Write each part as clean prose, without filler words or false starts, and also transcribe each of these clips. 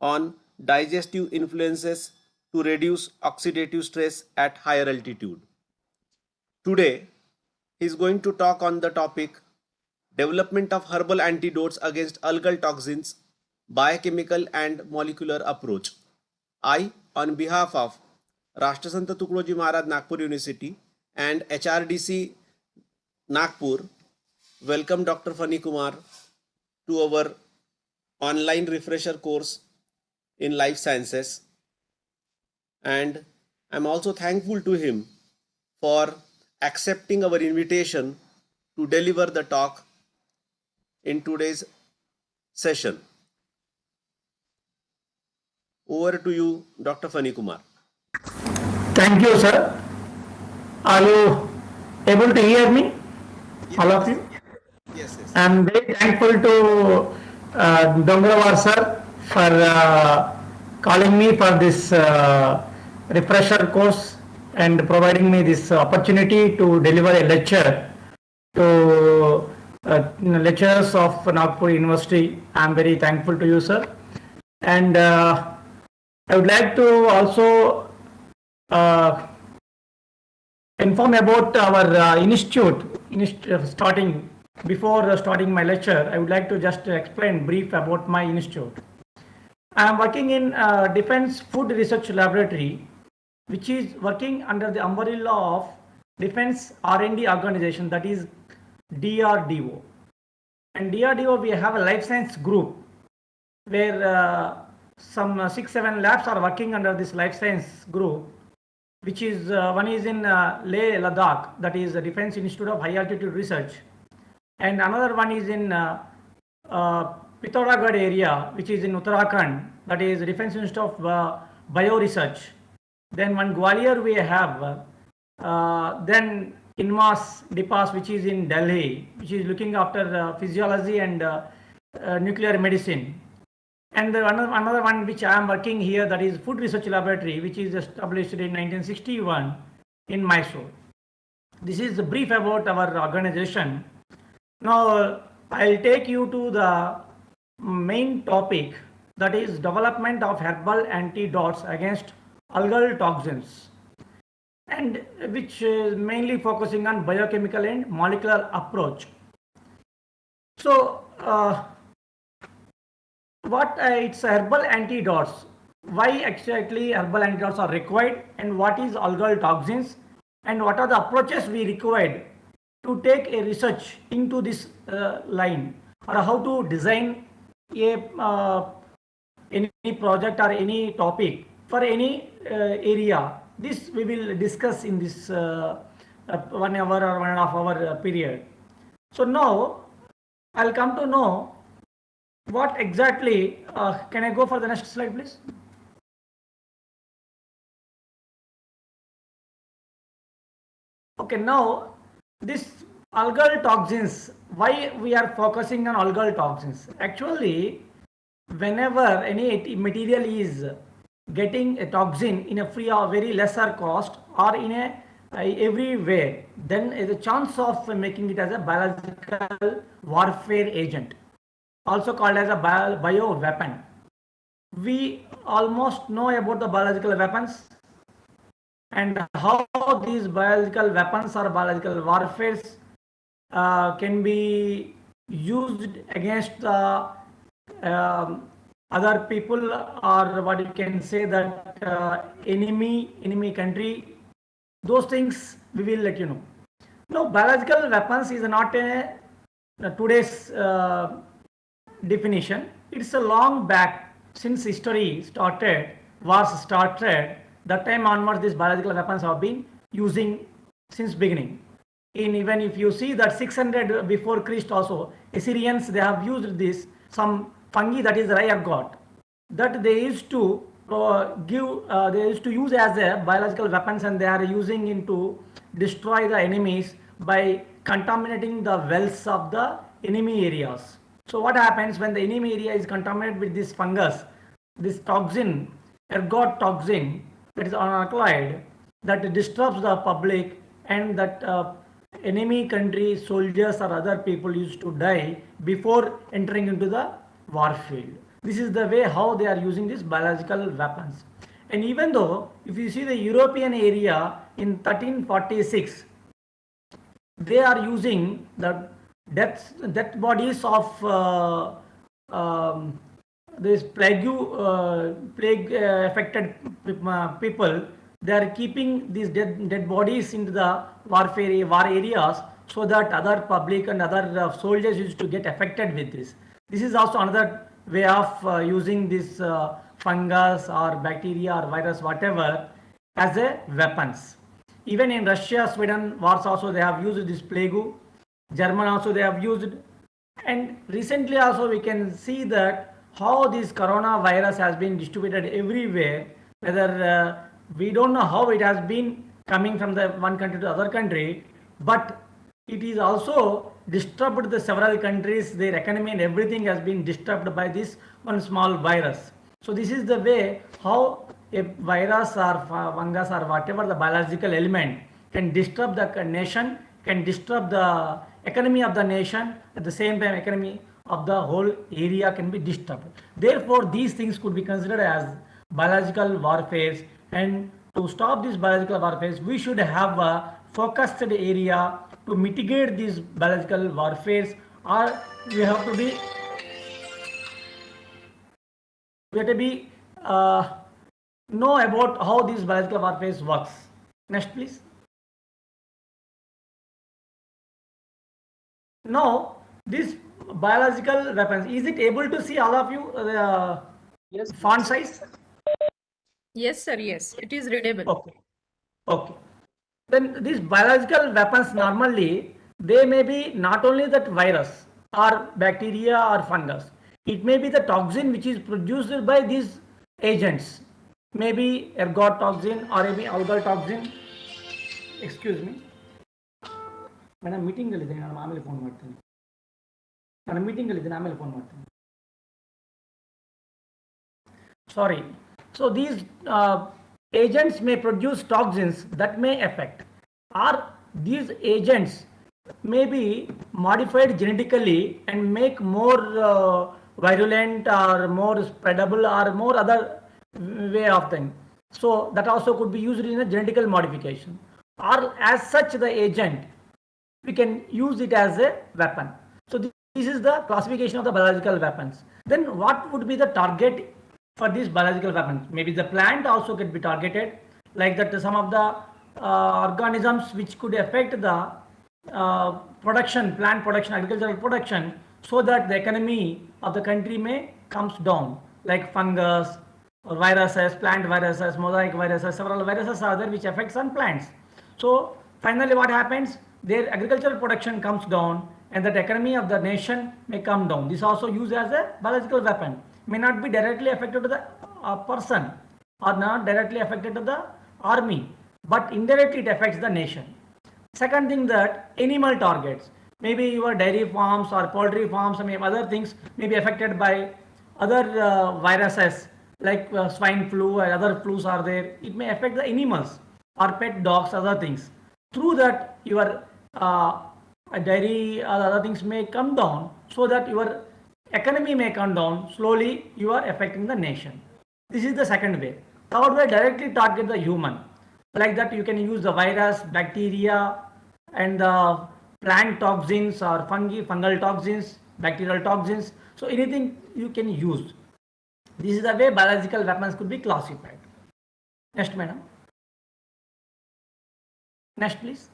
on digestive influences to reduce oxidative stress at higher altitude. Today, he is going to talk on the topic development of herbal antidotes against algal toxins, biochemical and molecular approach. I, on behalf of Rashtrasant Tukloji Maharaj Nagpur University and HRDC Nagpur, welcome Dr. Phanikumar to our online refresher course in life sciences, and I'm also thankful to him for accepting our invitation to deliver the talk in today's session. Over to you, Dr. Phanikumar. Thank you, sir. Are you able to hear me? Yes. All of you? Yes. I am very thankful to Dongrawar sir for calling me for this refresher course and providing me this opportunity to deliver a lecture to lecturers of Nagpur University. I am very thankful to you, sir. And I would like to also inform about our institute. Before starting my lecture, I would like to just explain brief about my institute. I am working in Defense Food Research Laboratory, which is working under the umbrella of Defense R&D organization, that is DRDO. And DRDO, we have a life science group where some 6-7 labs are working under this life science group, which is one is in Leh, Ladakh, that is the Defense Institute of High Altitude Research, and another one is in Pithoragarh area, which is in Uttarakhand, that is Defense Institute of Bio Research. Then one Gwalior we have, then INMAS DIPAS, which is in Delhi, which is looking after physiology and nuclear medicine. And another one which I am working here, that is Food Research Laboratory, which is established in 1961 in Mysore. This is a brief about our organization. Now I'll take you to the main topic, that is development of herbal antidotes against algal toxins, and which is mainly focusing on biochemical and molecular approach. So it's herbal antidotes. Why exactly herbal antidotes are required, and what is algal toxins, and what are the approaches we required to take a research into this line, or how to design a any project or any topic for any area. This we will discuss in this 1 hour or 1.5 hour period. So now I'll come to know what exactly, can I go for the next slide, please? Okay, now this algal toxins, why we are focusing on algal toxins? Actually, whenever any material is getting a toxin in a free or very lesser cost or in a everywhere, then the chance of making it as a biological warfare agent, also called as a bio weapon. We almost know about the biological weapons and how these biological weapons or biological warfares can be used against the other people, or what you can say that enemy country. Those things we will let you know. Now, biological weapons is not a today's definition. It's a long back, since history started, wars started, that time onwards these biological weapons have been using since beginning. Even if you see that 600 before Christ also, Assyrians, they have used this, some fungi, that is ergot, that they used to they used to use as a biological weapons, and they are using it to destroy the enemies by contaminating the wells of the enemy areas. So what happens when the enemy area is contaminated with this fungus, this toxin, ergot toxin, that is unalkaloid, that disturbs the public, and that enemy country soldiers or other people used to die before entering into the war field. This is the way how they are using these biological weapons. And even though if you see the European area in 1346, they are using the death bodies of um, this plague affected people. They are keeping these dead bodies into the war areas, so that other public and other soldiers used to get affected with this. This is also another way of using this fungus or bacteria or virus whatever as a weapons. Even in Russia, Sweden wars also they have used this plague. German also they have used. And recently also we can see that how this coronavirus has been distributed everywhere. Whether we don't know how it has been coming from the one country to other country, but it is also disturbed the several countries. Their economy and everything has been disturbed by this one small virus. So this is the way how a virus or fungus or whatever the biological element can disturb the nation, can disturb the economy of the nation, at the same time economy of the whole area can be disturbed. Therefore these things could be considered as biological warfare, and to stop these biological warfare we should have a focused area to mitigate these biological warfare, or we have to be we have to be know about how these biological warfare works. Next, please. Now, these biological weapons, is it able to see all of you Yes. font size? Yes, sir. Yes, it is readable. Okay. Okay. Then these biological weapons normally they may be not only that virus or bacteria or fungus. It may be the toxin which is produced by these agents. Maybe ergot toxin or maybe algal toxin. Excuse me. Madam ಮೀಟಿಂಗಲ್ಲಿದ್ದೀನಿ, ನಾನು ಆಮೇಲೆ phone ಮಾಡ್ತೀನಿ. ನಾನು ಮೀಟಿಂಗಲ್ಲಿದ್ದೀನಿ, ಆಮೇಲೆ phone ಮಾಡ್ತೀನಿ. Sorry. So these agents may produce toxins that may affect, or these agents may be modified genetically and make more virulent or more spreadable or more other way of thing. So that also could be used in a genetical modification, or as such the agent we can use it as a weapon. So this is the classification of the biological weapons. Then what would be the target for these biological weapons? Maybe the plant also could be targeted, like that some of the organisms which could affect the production, plant production, agricultural production, so that the economy of the country may comes down, like fungus or viruses, plant viruses, mosaic viruses, several viruses are there which affects on plants. So finally what happens, their agricultural production comes down and that economy of the nation may come down. This also used as a biological weapon. May not be directly affected to the person or not directly affected to the army, but indirectly it affects the nation. Second thing, that animal targets, maybe your dairy farms or poultry farms, I mean other things may be affected by other viruses like swine flu or other flus are there. It may affect the animals or pet dogs, other things. Through that your dairy or other things may come down, so that your economy may come down. Slowly you are affecting the nation. This is the second way. Third way, directly target the human. Like that you can use the virus, bacteria and the plant toxins or fungal toxins, bacterial toxins. So anything you can use. This is the way biological weapons could be classified. Next, madam. Next, please.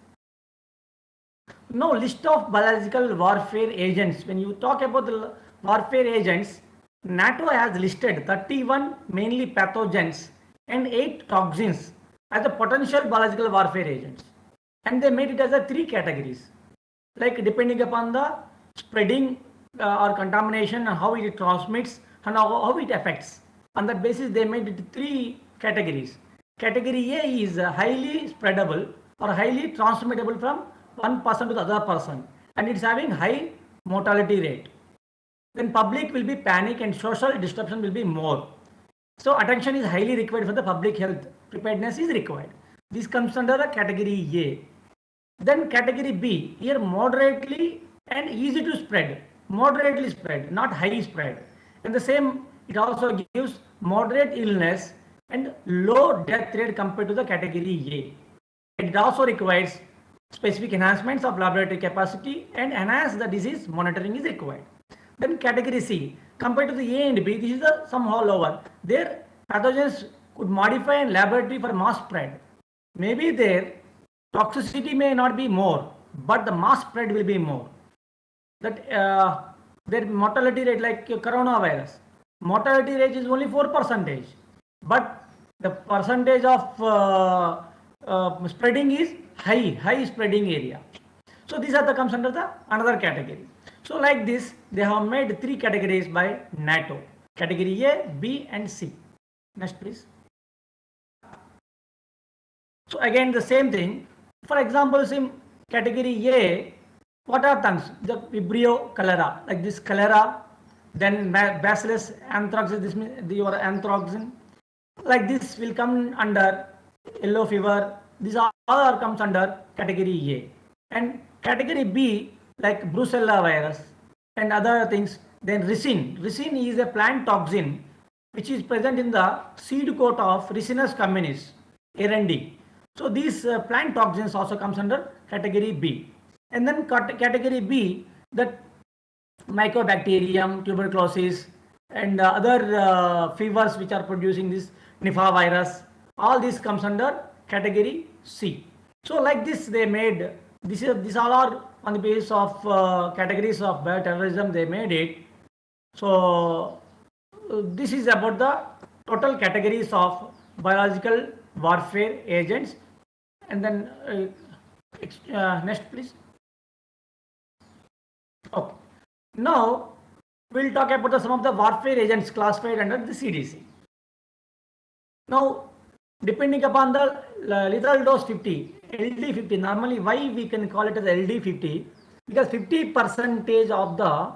Now, list of biological warfare agents. When you talk about the warfare agents, NATO has listed 31 mainly pathogens and 8 toxins as the potential biological warfare agents, and they made it as a 3 categories, like depending upon the spreading or contamination and how it transmits and how it affects. On that basis they made it 3 categories. Category A is highly spreadable or highly transmittable from one person to the other person, and it's having high mortality rate. Then public will be panic and social disruption will be more. So attention is highly required for the public health. Preparedness is required. This comes under the category A. Then category B, here moderately and easy to spread. Moderately spread, not high spread. And the same it also gives moderate illness and low death rate compared to the category A. It also requires specific enhancements of laboratory capacity and enhance the disease monitoring is required. Then category C, compared to the A and B, this is the somehow lower. Their pathogens could modify in laboratory for mass spread. Maybe their toxicity may not be more, but the mass spread will be more. That their mortality rate, like coronavirus, mortality rate is only 4%, but the percentage of spreading is high spreading area. So these are the comes under the another category. So like this, they have made three categories by NATO: category A, B, and C. Next, please. So again, the same thing. For example, in category A, what are terms? The Vibrio cholera, like this cholera, then Bacillus anthracis, this means your anthraxin, like this will come under yellow fever. These all comes under category A. And category B, like Brucella virus and other things. Then ricin. Ricin is a plant toxin which is present in the seed coat of Ricinus communis, R&D. So these plant toxins also comes under category B. And then category B, that mycobacterium, tuberculosis, and other fevers which are producing this Nipah virus, all this comes under category C. So like this they made, these all are on the basis of categories of bioterrorism they made it. So this is about the total categories of biological warfare agents. And then next please. Okay. Now we'll talk about some of the warfare agents classified under the CDC. Now, depending upon the lethal dose 50, LD50, normally why we can call it as LD50? Because 50% of the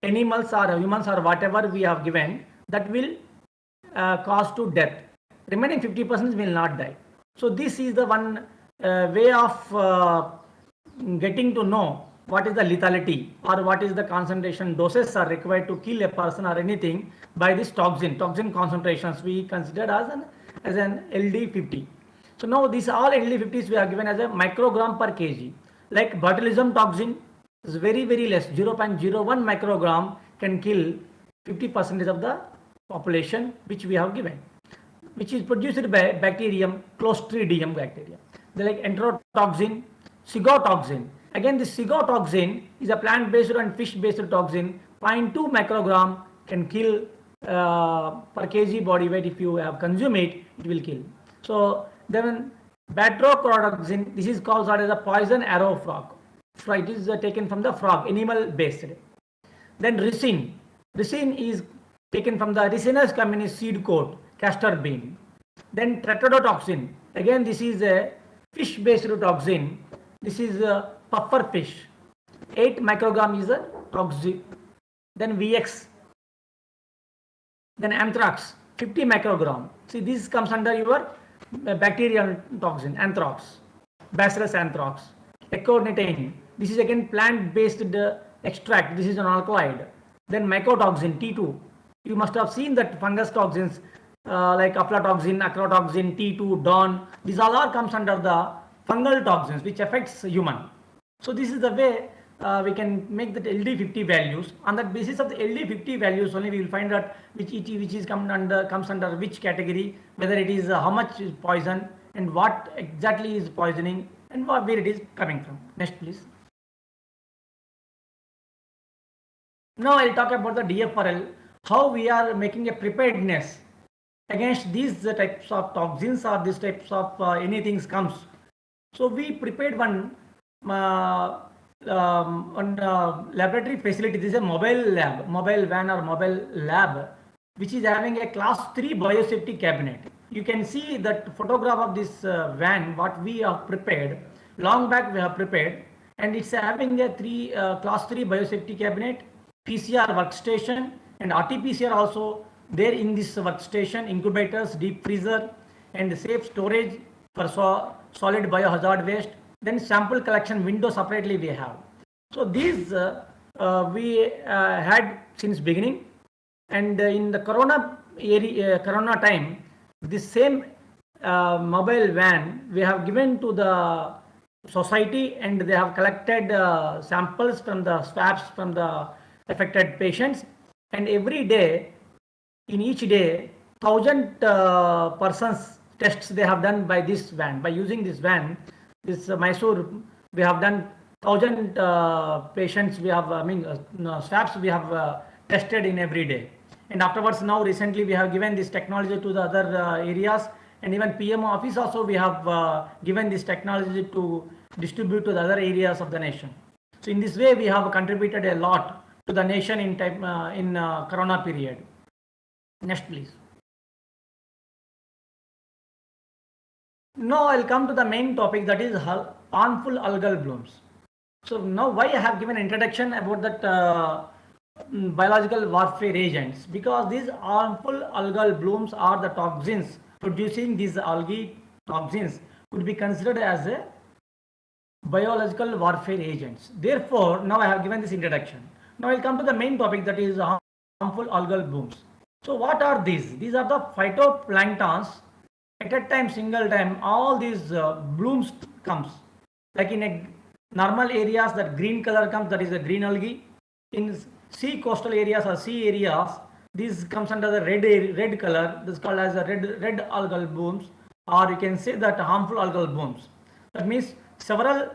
animals or humans or whatever we have given, that will cause to death. Remaining 50% will not die. So this is the one way of getting to know what is the lethality or what is the concentration doses are required to kill a person or anything by this toxin concentrations we considered as an LD50. So now these all LD50s we are given as a microgram per kg. Like botulism toxin is very less, 0.01 microgram can kill 50% of the population which we have given, which is produced by bacterium Clostridium bacteria. They like enterotoxin, Cigar Toxin. Again, this Cigar Toxin is a plant-based and fish-based toxin. 0.2 microgram can kill per kg body weight. If you have consumed it, it will kill. So then batrochlorotoxin, this is called as a poison arrow frog. It is taken from the frog, animal-based. Then ricin. Ricin is taken from the Ricinus communis seed coat, castor bean. Then tetrodotoxin. Again, this is a fish-based toxin. This is a puffer fish. 8 microgram is a toxin. Then VX. Then anthrax, 50 microgram. See, this comes under your bacterial toxin, anthrax, Bacillus anthrax. Echinocandin. This is again plant-based extract. This is an alkaloid. Then mycotoxin, T2. You must have seen that fungus toxins like aflatoxin, acrotoxin, T2, DON. These all are comes under the fungal toxins which affects human. So this is the way we can make the LD50 values. On that basis of the LD50 values only we will find out which is comes under which category, whether it is how much is poison and what exactly is poisoning and where it is coming from. Next please. Now I will talk about the DFRL, how we are making a preparedness against these types of toxins or these types of anything comes. So we prepared one laboratory facility. This is a mobile lab, mobile van or mobile lab, which is having a class 3 biosafety cabinet. You can see that photograph of this van, what we have prepared, long back we have prepared, and it's having a class 3 biosafety cabinet, PCR workstation, and RT-PCR also there in this workstation, incubators, deep freezer, and safe storage for solid biohazard waste. Then sample collection window separately we have. So these we had since beginning. And in the corona time, this same mobile van we have given to the society, and they have collected samples from the swabs from the affected patients, and every day, in each day, 1,000 persons tests they have done by this van. By using this van, this Mysore, we have done 1,000 patients. We have, no, swabs we have tested in every day. And afterwards, now recently we have given this technology to the other areas, and even PM office also we have given this technology to distribute to the other areas of the nation. So in this way, we have contributed a lot to the nation in Corona period. Next, please. Now I'll come to the main topic, that is harmful algal blooms. So now why I have given introduction about that biological warfare agents, because these harmful algal blooms are the toxins producing these algae toxins could be considered as a biological warfare agents. Therefore, now I have given this introduction. Now I'll come to the main topic, that is harmful algal blooms. So what are these? These are the phytoplanktons. At a time, single time, all these blooms comes. Like in a normal areas, that green color comes, that is the green algae. In sea coastal areas or sea areas, this comes under the red color. This is called as a red algal blooms, or you can say that harmful algal blooms. That means several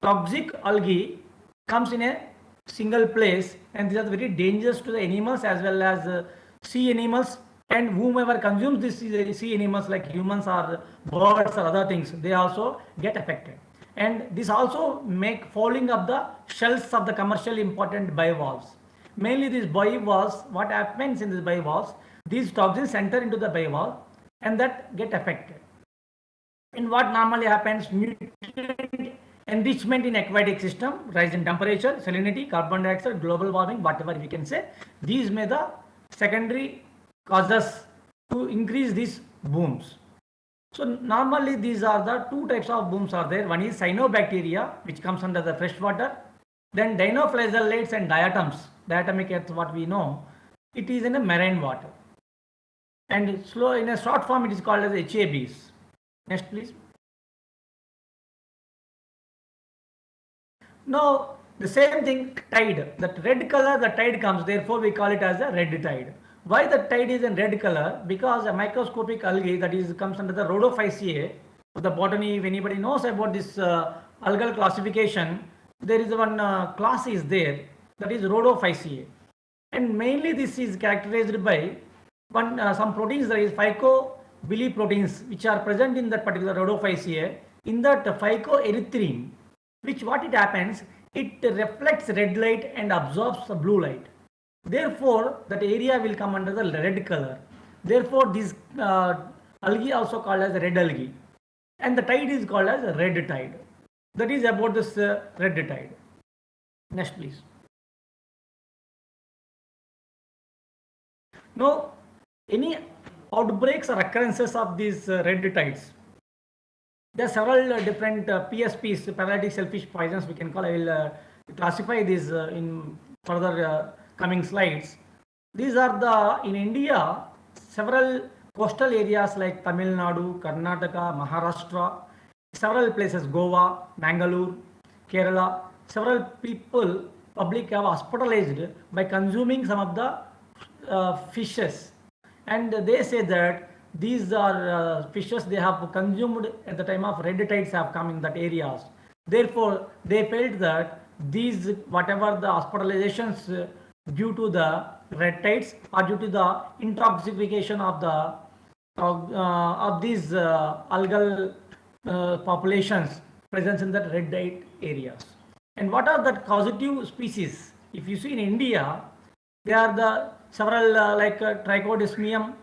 toxic algae comes in a single place, and these are very dangerous to the animals as well as sea animals, and whomever consumes these sea animals like humans or birds or other things, they also get affected. And this also make falling of the shells of the commercial important bivalves. Mainly these bivalves, what happens in these bivalves, these toxins enter into the bivalve and that get affected. And what normally happens, nutrient enrichment in aquatic system, rise in temperature, salinity, carbon dioxide, global warming, whatever we can say, these may the secondary causes to increase these booms. So normally these are the two types of booms are there. One is cyanobacteria, which comes under the fresh water. Then dinoflagellates and diatoms, diatomic earth, what we know, it is in a marine water. And in a short form, it is called as HABs. Next, please. Now, the same thing, tide. That red color, the tide comes, therefore we call it as a red tide. Why the tide is in red color? Because a microscopic algae that is comes under the Rhodophyceae. The botany, if anybody knows about this algal classification, there is one class is there, that is Rhodophyceae. And mainly this is characterized by some proteins, that is phycobiliproteins, which are present in that particular Rhodophyceae. In that phycoerythrin, which what it happens, it reflects red light and absorbs the blue light. Therefore, that area will come under the red color. Therefore, this algae also called as red algae, and the tide is called as red tide. That is about this red tide. Next, please. Now, any outbreaks or occurrences of these red tides? There are several different PSPs, paralytic shellfish poisons we can call. I will classify these in further coming slides. These are in India, several coastal areas like Tamil Nadu, Karnataka, Maharashtra, several places, Goa, Mangalore, Kerala, several public have hospitalized by consuming some of the fishes, and they say that these are fishes they have consumed at the time of red tides have come in that areas. Therefore, they felt that these whatever the hospitalizations due to the red tides or due to the intoxication of these algal populations present in the red tide areas. And what are the causative species? If you see in India, there are the several like Trichodesmium,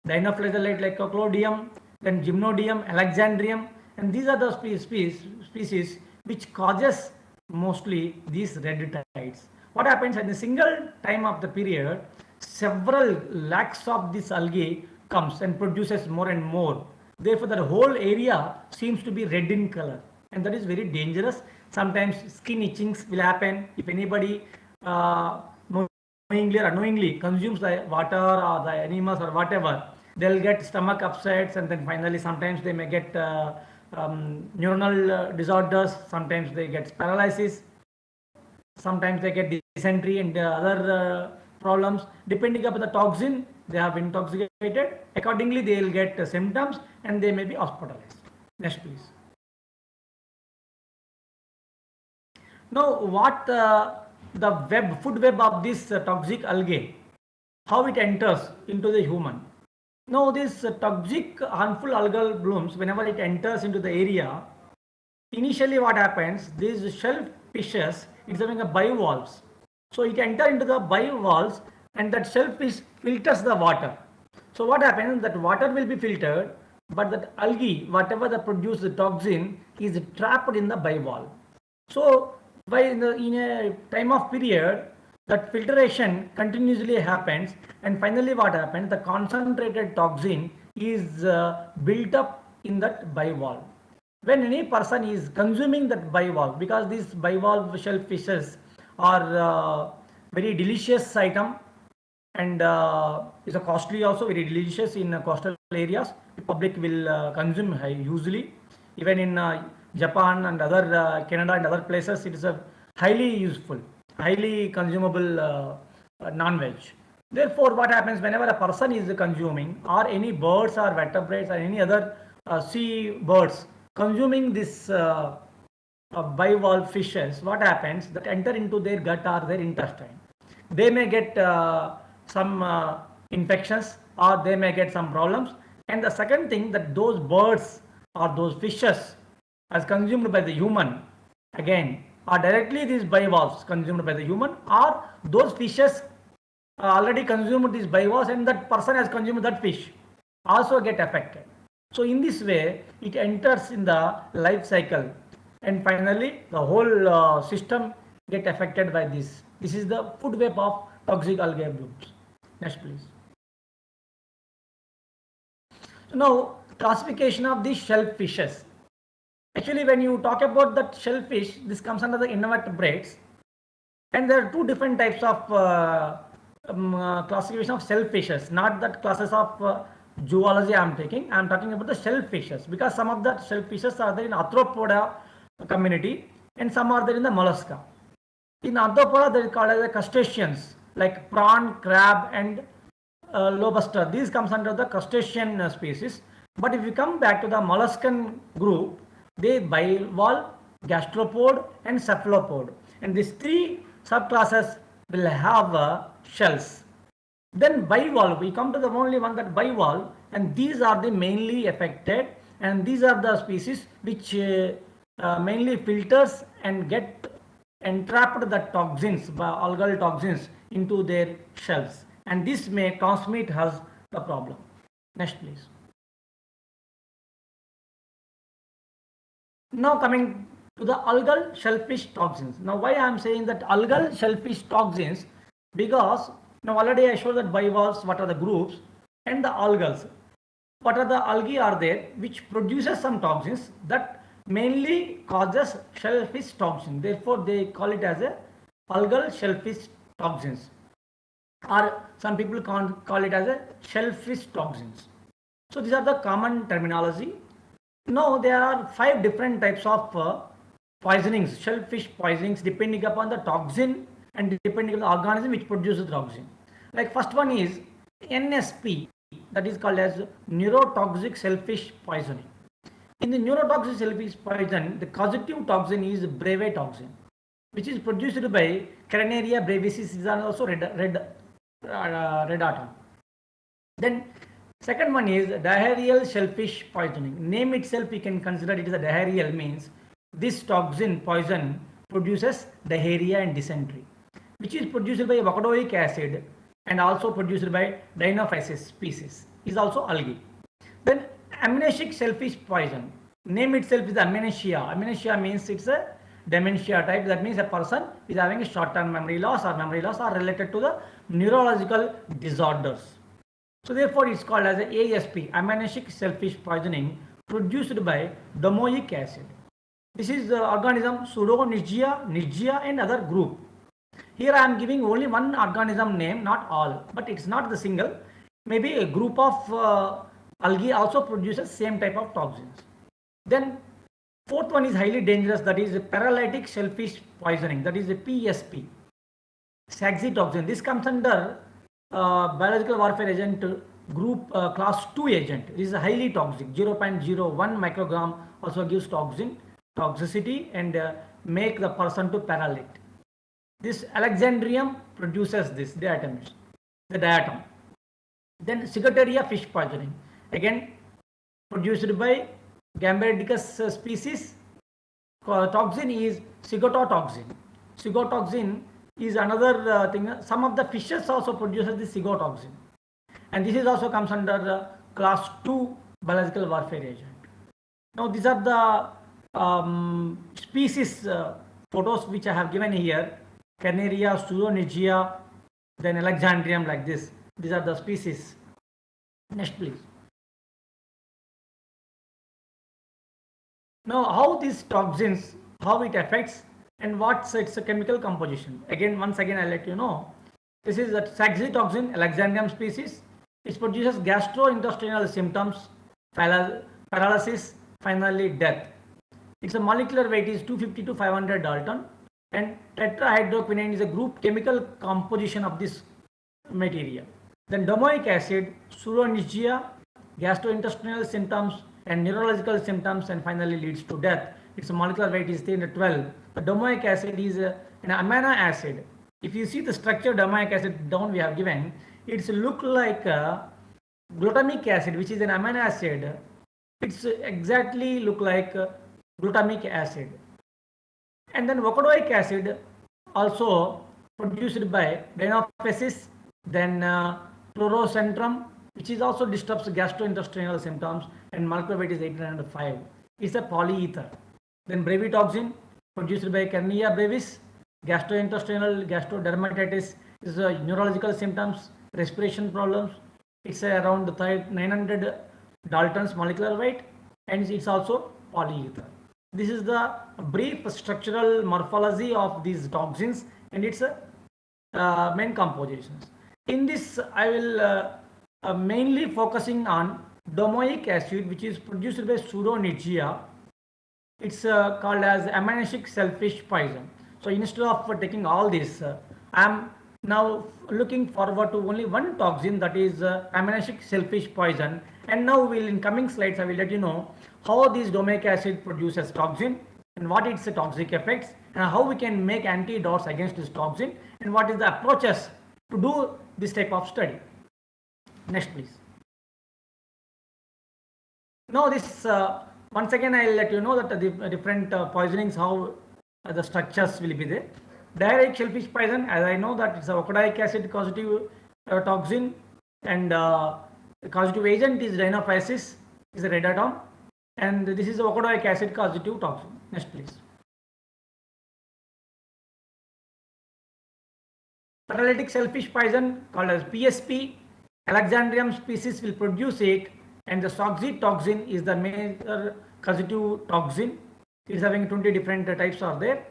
dinoflagellate like Coclodium, then Gymnodium, Alexandrium, and these are the species which causes mostly these red tides. What happens at the single time of the period, several lakhs of this algae comes and produces more and more. Therefore, the whole area seems to be red in color, and that is very dangerous. Sometimes skin itchings will happen if anybody knowingly or unknowingly consumes the water or the animals or whatever, they'll get stomach upsets, and then finally sometimes they may get neuronal disorders, sometimes they get paralysis, sometimes they get dysentery and other problems. Depending upon the toxin they have intoxicated, accordingly they will get symptoms and they may be hospitalized. Next please. Now what the food web of this toxic algae, how it enters into the human. Now this toxic harmful algal blooms, whenever it enters into the area, initially what happens, these shellfishes, it's having a bivalves. So it enter into the bivalves and that shellfish filters the water. So what happens, that water will be filtered, but that algae, whatever the produce the toxin, is trapped in the bivalve. So by in a time of period, that filtration continuously happens, and finally what happens, the concentrated toxin is built up in that bivalve. When any person is consuming that bivalve, because these bivalve shellfishes are very delicious item, and is a costly also, very delicious in coastal areas. The public will consume usually, even in Japan and other Canada and other places, it is a highly useful, highly consumable non-veg. Therefore what happens, whenever a person is consuming, or any birds or vertebrates or any other sea birds consuming this bivalve fishes, what happens, that enter into their gut or their intestine, they may get some infections, or they may get some problems. And the second thing, that those birds or those fishes as consumed by the human, again, are directly these bivalves consumed by the human, or those fishes already consumed these bivalves and that person has consumed that fish, also get affected. So in this way it enters in the life cycle, and finally the whole system get affected by this. This is the food web of toxic algae blooms. Next please. So now classification of the shellfishes. Actually when you talk about that shellfish, this comes under the invertebrates, and there are two different types of classification of shellfishes, not that classes of zoology I am taking. I am talking about the shellfishes, because some of the shellfishes are there in arthropoda community and some are there in the mollusca. In arthropoda they are called as the crustaceans, like prawn, crab and lobster. These comes under the crustacean species. But if you come back to the molluscan group, they bivalve, gastropod and cephalopod, and these three subclasses will have shells. Then bivalve, we come to the only one, that bivalve, and these are the mainly affected, and these are the species which mainly filters and get entrapped the toxins, algal toxins, into their shells, and this may transmit us the problem. Next please. Now coming to the algal shellfish toxins. Now why I am saying that algal shellfish toxins, because now already I showed that bivalves, what are the groups, and the algals, what are the algae are there which produces some toxins that mainly causes shellfish toxin. Therefore they call it as a algal shellfish toxins, or some people call it as a shellfish toxins. So these are the common terminology. Now there are 5 different types of poisonings, shellfish poisonings, depending upon the toxin and depending on the organism which produces the toxin. Like first one is NSP, that is called as neurotoxic shellfish poisoning. In the neurotoxic shellfish poison, the causative toxin is breve toxin, which is produced by Carinaria brevis, is also red atom. Then second one is diarrheal shellfish poisoning. Name itself we can consider it is a diarrheal, means this toxin poison produces diarrhea and dysentery, which is produced by baccadoic acid and also produced by Dinophysis species, is also algae. Then amnesic shellfish poison. Name itself is amnesia. Amnesia means it's a dementia type. That means a person is having a short-term memory loss, or memory loss are related to the neurological disorders. So therefore it's called as a ASP, amnesic shellfish poisoning, produced by domoic acid. This is the organism Pseudonegia, Nigia and other group. Here I am giving only one organism name, not all, but it's not the single. Maybe a group of algae also produces same type of toxins. Then fourth one is highly dangerous, that is paralytic shellfish poisoning, that is the PSP. Excitotoxin. This comes under biological warfare agent group class 2 agent. This is highly toxic. 0.01 microgram also gives toxicity and make the person to paralytic. This Alexandrium produces this diatom. The diatom. Then Cigateria fish poisoning. Again produced by Gambardicus species. Toxin is Cigototoxin. Cigotoxin is another thing. Some of the fishes also produces the cigotoxin, and this is also comes under class 2 biological warfare agent. Now these are the species photos which I have given here: Carneria, Pseudonychia, then Alexandrium, like this. These are the species. Next, please. Now, how these toxins, how it affects and what's its chemical composition. Again, once again, I'll let you know. This is a Excitotoxin, Alexandrium species. It produces gastrointestinal symptoms, paralysis, finally death. Its molecular weight is 250 to 500 Dalton, and tetrahydroquinone is a group chemical composition of this material. Then domoic acid, Pseudonychia, gastrointestinal symptoms and neurological symptoms, and finally leads to death. Its molecular weight is 312. The domoic acid is an amino acid. If you see the structure of domoic acid down we have given, it's look like glutamic acid, which is an amino acid. It's exactly look like glutamic acid. And then walkodoic acid also produced by Dinophasis, then chlorocentrum, which is also disturbs gastrointestinal symptoms, and molecular weight is 805. It's a polyether. Then brevitoxin produced by Carneia brevis, gastrointestinal gastrodermatitis is neurological symptoms, respiration problems. It's around 900 Daltons molecular weight, and it's also polyether. This is the brief structural morphology of these toxins and its main compositions. In this, I will mainly focusing on domoic acid, which is produced by Pseudonychia. It's called as ammoniac shellfish poison. So instead of taking all this, I am now looking forward to only one toxin, that is ammoniac shellfish poison. And now in coming slides I will let you know how this domoic acid produces toxin and what its toxic effects and how we can make antidotes against this toxin and what is the approaches to do this type of study. Next, please. Now this once again I will let you know that the different poisonings, how the structures will be there. Direct shellfish poison, as I know that it's a oxidaic acid causative toxin, and the causative agent is Dinophasis, is a red atom, and this is oxidaic acid causative toxin. Next, please. Paralytic shellfish poison, called as PSP, Alexandrium species will produce it, and the Excitotoxin is the major causative toxin. It is having 20 different types are there,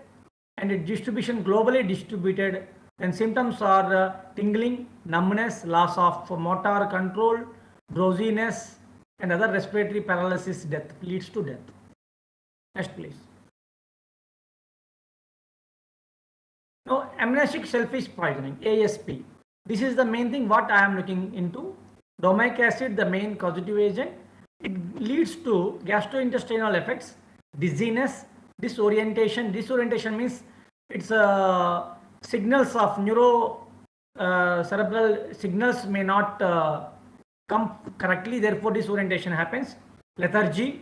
and its distribution globally distributed. And symptoms are tingling, numbness, loss of motor control, drowsiness, and other respiratory paralysis. Death leads to death. Next, please. Now, amnesic shellfish poisoning, ASP. This is the main thing what I am looking into. Domoic acid, the main causative agent. It leads to gastrointestinal effects, dizziness, disorientation. Disorientation means it's signals of neuro cerebral signals may not come correctly, therefore disorientation happens. Lethargy,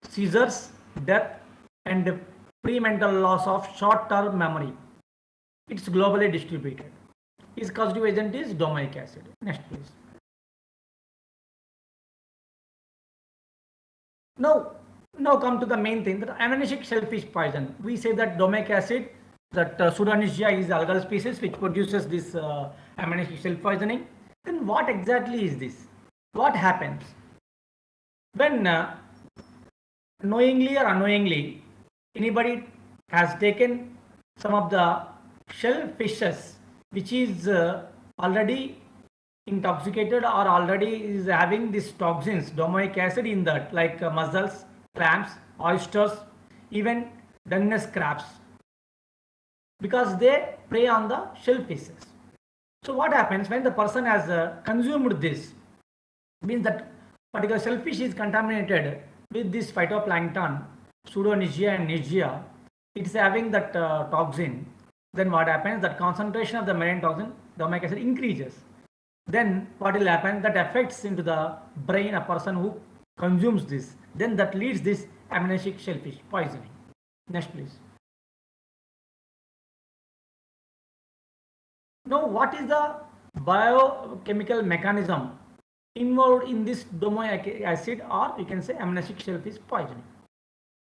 seizures, death, and premental loss of short-term memory. It's globally distributed. Its causative agent is domoic acid. Next, please. Now come to the main thing, that ammoniac shellfish poison. We say that domoic acid, that Pseudonychia is algal species which produces this ammoniac shell poisoning. Then what exactly is this? What happens when knowingly or unknowingly anybody has taken some of the shellfishes, which is already intoxicated or already is having these toxins, domoic acid in that, like mussels, clams, oysters, even Dungeness crabs, because they prey on the shellfishes. So what happens when the person has consumed this? Means that particular shellfish is contaminated with this phytoplankton, pseudonegia and negia. It's having that toxin. Then what happens? That concentration of the marine toxin, domic acid, increases. Then what will happen? That affects into the brain a person who consumes this. Then that leads this amnesic shellfish poisoning. Next, please. Now, what is the biochemical mechanism involved in this domoic acid, or you can say amnesic shellfish poisoning?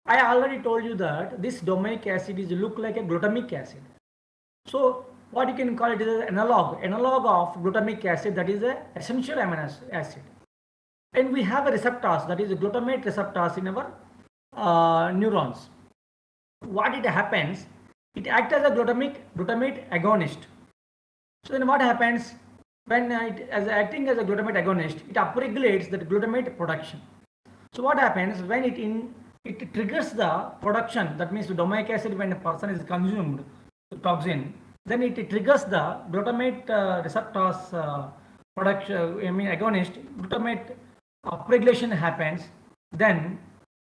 I already told you that this domoic acid is look like a glutamic acid. So what you can call it is an analog of glutamic acid, that is a essential amino acid. And we have a receptors, that is glutamate receptors in our neurons. What it happens? It acts as a glutamate agonist. So then what happens when it as acting as a glutamate agonist, it upregulates that glutamate production. So what happens when it triggers the production, that means the domoic acid, when a person is consumed toxin, then it triggers the glutamate receptors production, I mean agonist, glutamate upregulation happens. Then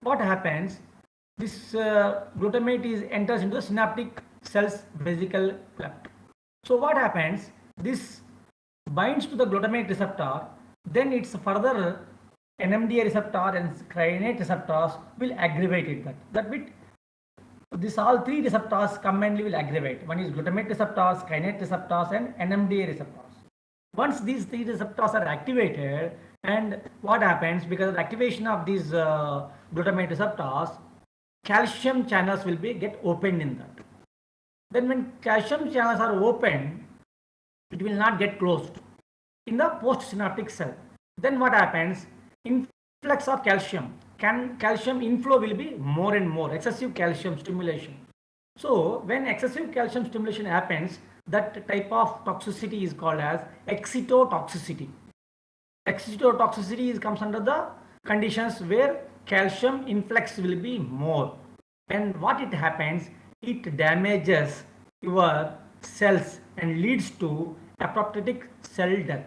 what happens? This glutamate enters into the synaptic cells vesicle cleft. So what happens? This binds to the glutamate receptor, then it's further NMDA receptor and kainate receptors will aggravate it. That bit, this all three receptors combinedly will aggravate. One is glutamate receptors, kainate receptors, and NMDA receptors. Once these three receptors are activated, and what happens, because of the activation of these glutamate receptors, calcium channels will get opened in that. Then when calcium channels are open, it will not get closed in the postsynaptic cell. Then what happens? Influx of calcium. Calcium inflow will be more and more, excessive calcium stimulation. So when excessive calcium stimulation happens, that type of toxicity is called as excitotoxicity. Excitotoxicity comes under the conditions where calcium influx will be more. And what it happens, it damages your cells and leads to apoptotic cell death.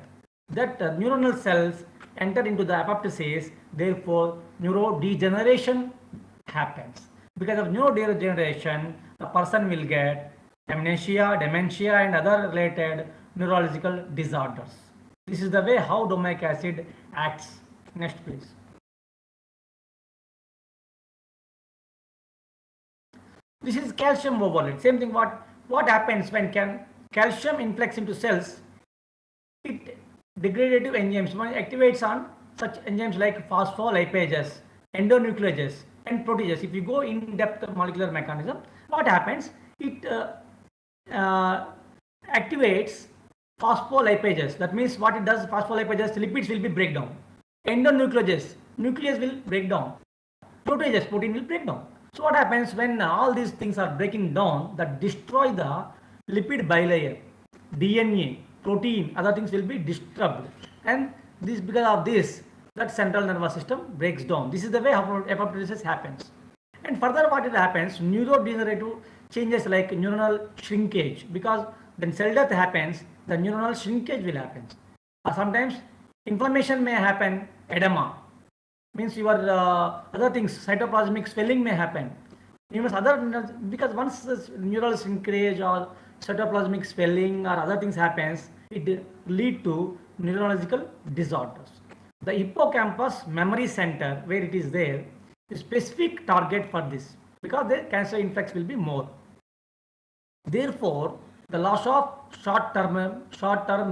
That neuronal cells enter into the apoptosis, therefore neurodegeneration happens. Because of neurodegeneration, the person will get amnesia, dementia, and other related neurological disorders. This is the way how domoic acid acts. Next, please. This is calcium overload. Same thing. What happens when calcium influx into cells? It degradative enzymes activates on such enzymes like phospholipases, endonucleases, and proteases. If you go in depth molecular mechanism, what happens? It activates phospholipases. That means what it does, phospholipases, lipids will be break down. Endonucleases, nucleus will break down. Proteases, protein will break down. So what happens when all these things are breaking down, that destroy the lipid bilayer, DNA, protein, other things will be disturbed. And this, because of this, that central nervous system breaks down. This is the way apoptosis happens. And further what it happens, neurodegenerative changes like neuronal shrinkage, because when cell death happens, the neuronal shrinkage will happen. Sometimes inflammation may happen, edema, means your other things, cytoplasmic swelling may happen. Even other, because once this neural shrinkage or cytoplasmic swelling or other things happens, it lead to neurological disorders. The hippocampus memory center, where it is there, is specific target for this, because the cancer influx will be more. Therefore, the loss of short-term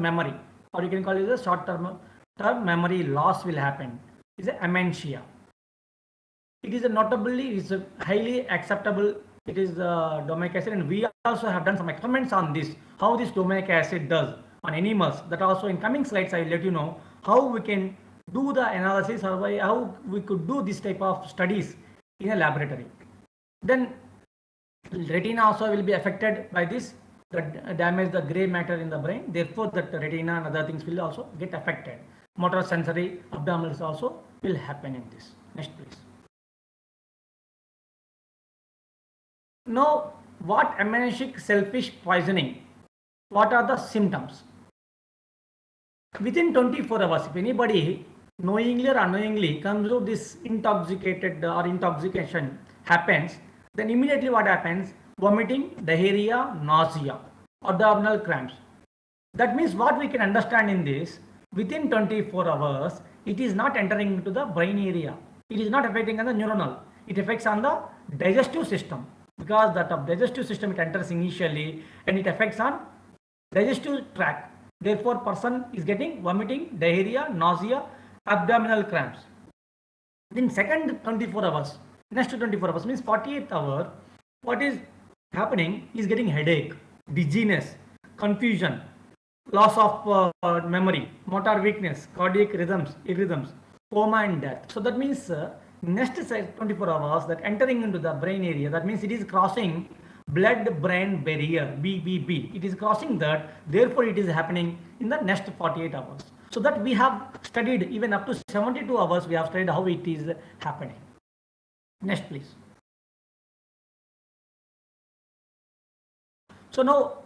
memory, or you can call it a short-term memory loss will happen, is a amnesia. It is a notably, is a highly acceptable. It is the domoic acid, and we also have done some experiments on this, how this domoic acid does on animals. That also in coming slides I will let you know how we can do the analysis, or how we could do this type of studies in a laboratory. Then retina also will be affected by this, that damage the gray matter in the brain. Therefore, that retina and other things will also get affected. Motor sensory abnormalities also will happen in this. Next, please. Now, what amnesic shellfish poisoning? What are the symptoms? Within 24 hours, if anybody knowingly or unknowingly comes to this intoxicated or intoxication happens, then immediately what happens? Vomiting, diarrhea, nausea, abdominal cramps. That means what we can understand in this, within 24 hours, it is not entering into the brain area. It is not affecting on the neuronal. It affects on the digestive system, because that of digestive system it enters initially and it affects on digestive tract. Therefore, person is getting vomiting, diarrhea, nausea, abdominal cramps. Then second 24 hours, next 24 hours means 48 hour, what is happening is getting headache, dizziness, confusion, loss of memory, motor weakness, cardiac rhythms, coma and death. So that means next 24 hours that entering into the brain area, that means it is crossing blood brain barrier, BBB. It is crossing that, therefore it is happening in the next 48 hours. So that we have studied even up to 72 hours, we have studied how it is happening. Next, please. So now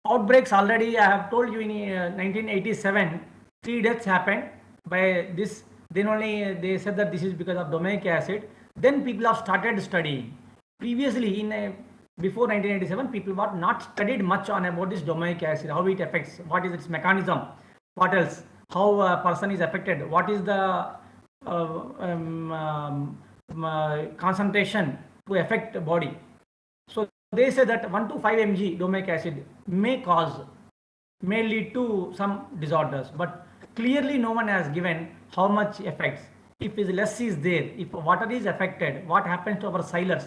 outbreaks already I have told you in 1987, 3 deaths happened by this. Then only they said that this is because of domic acid. Then people have started studying. Previously in before 1987, people were not studied much on about this domic acid, how it affects, what is its mechanism, what else, how a person is affected, what is the concentration to affect the body. So they say that 1 to 5 mg domic acid may lead to some disorders, but clearly no one has given how much effects. If less is there, if water is affected, what happens to our sailors?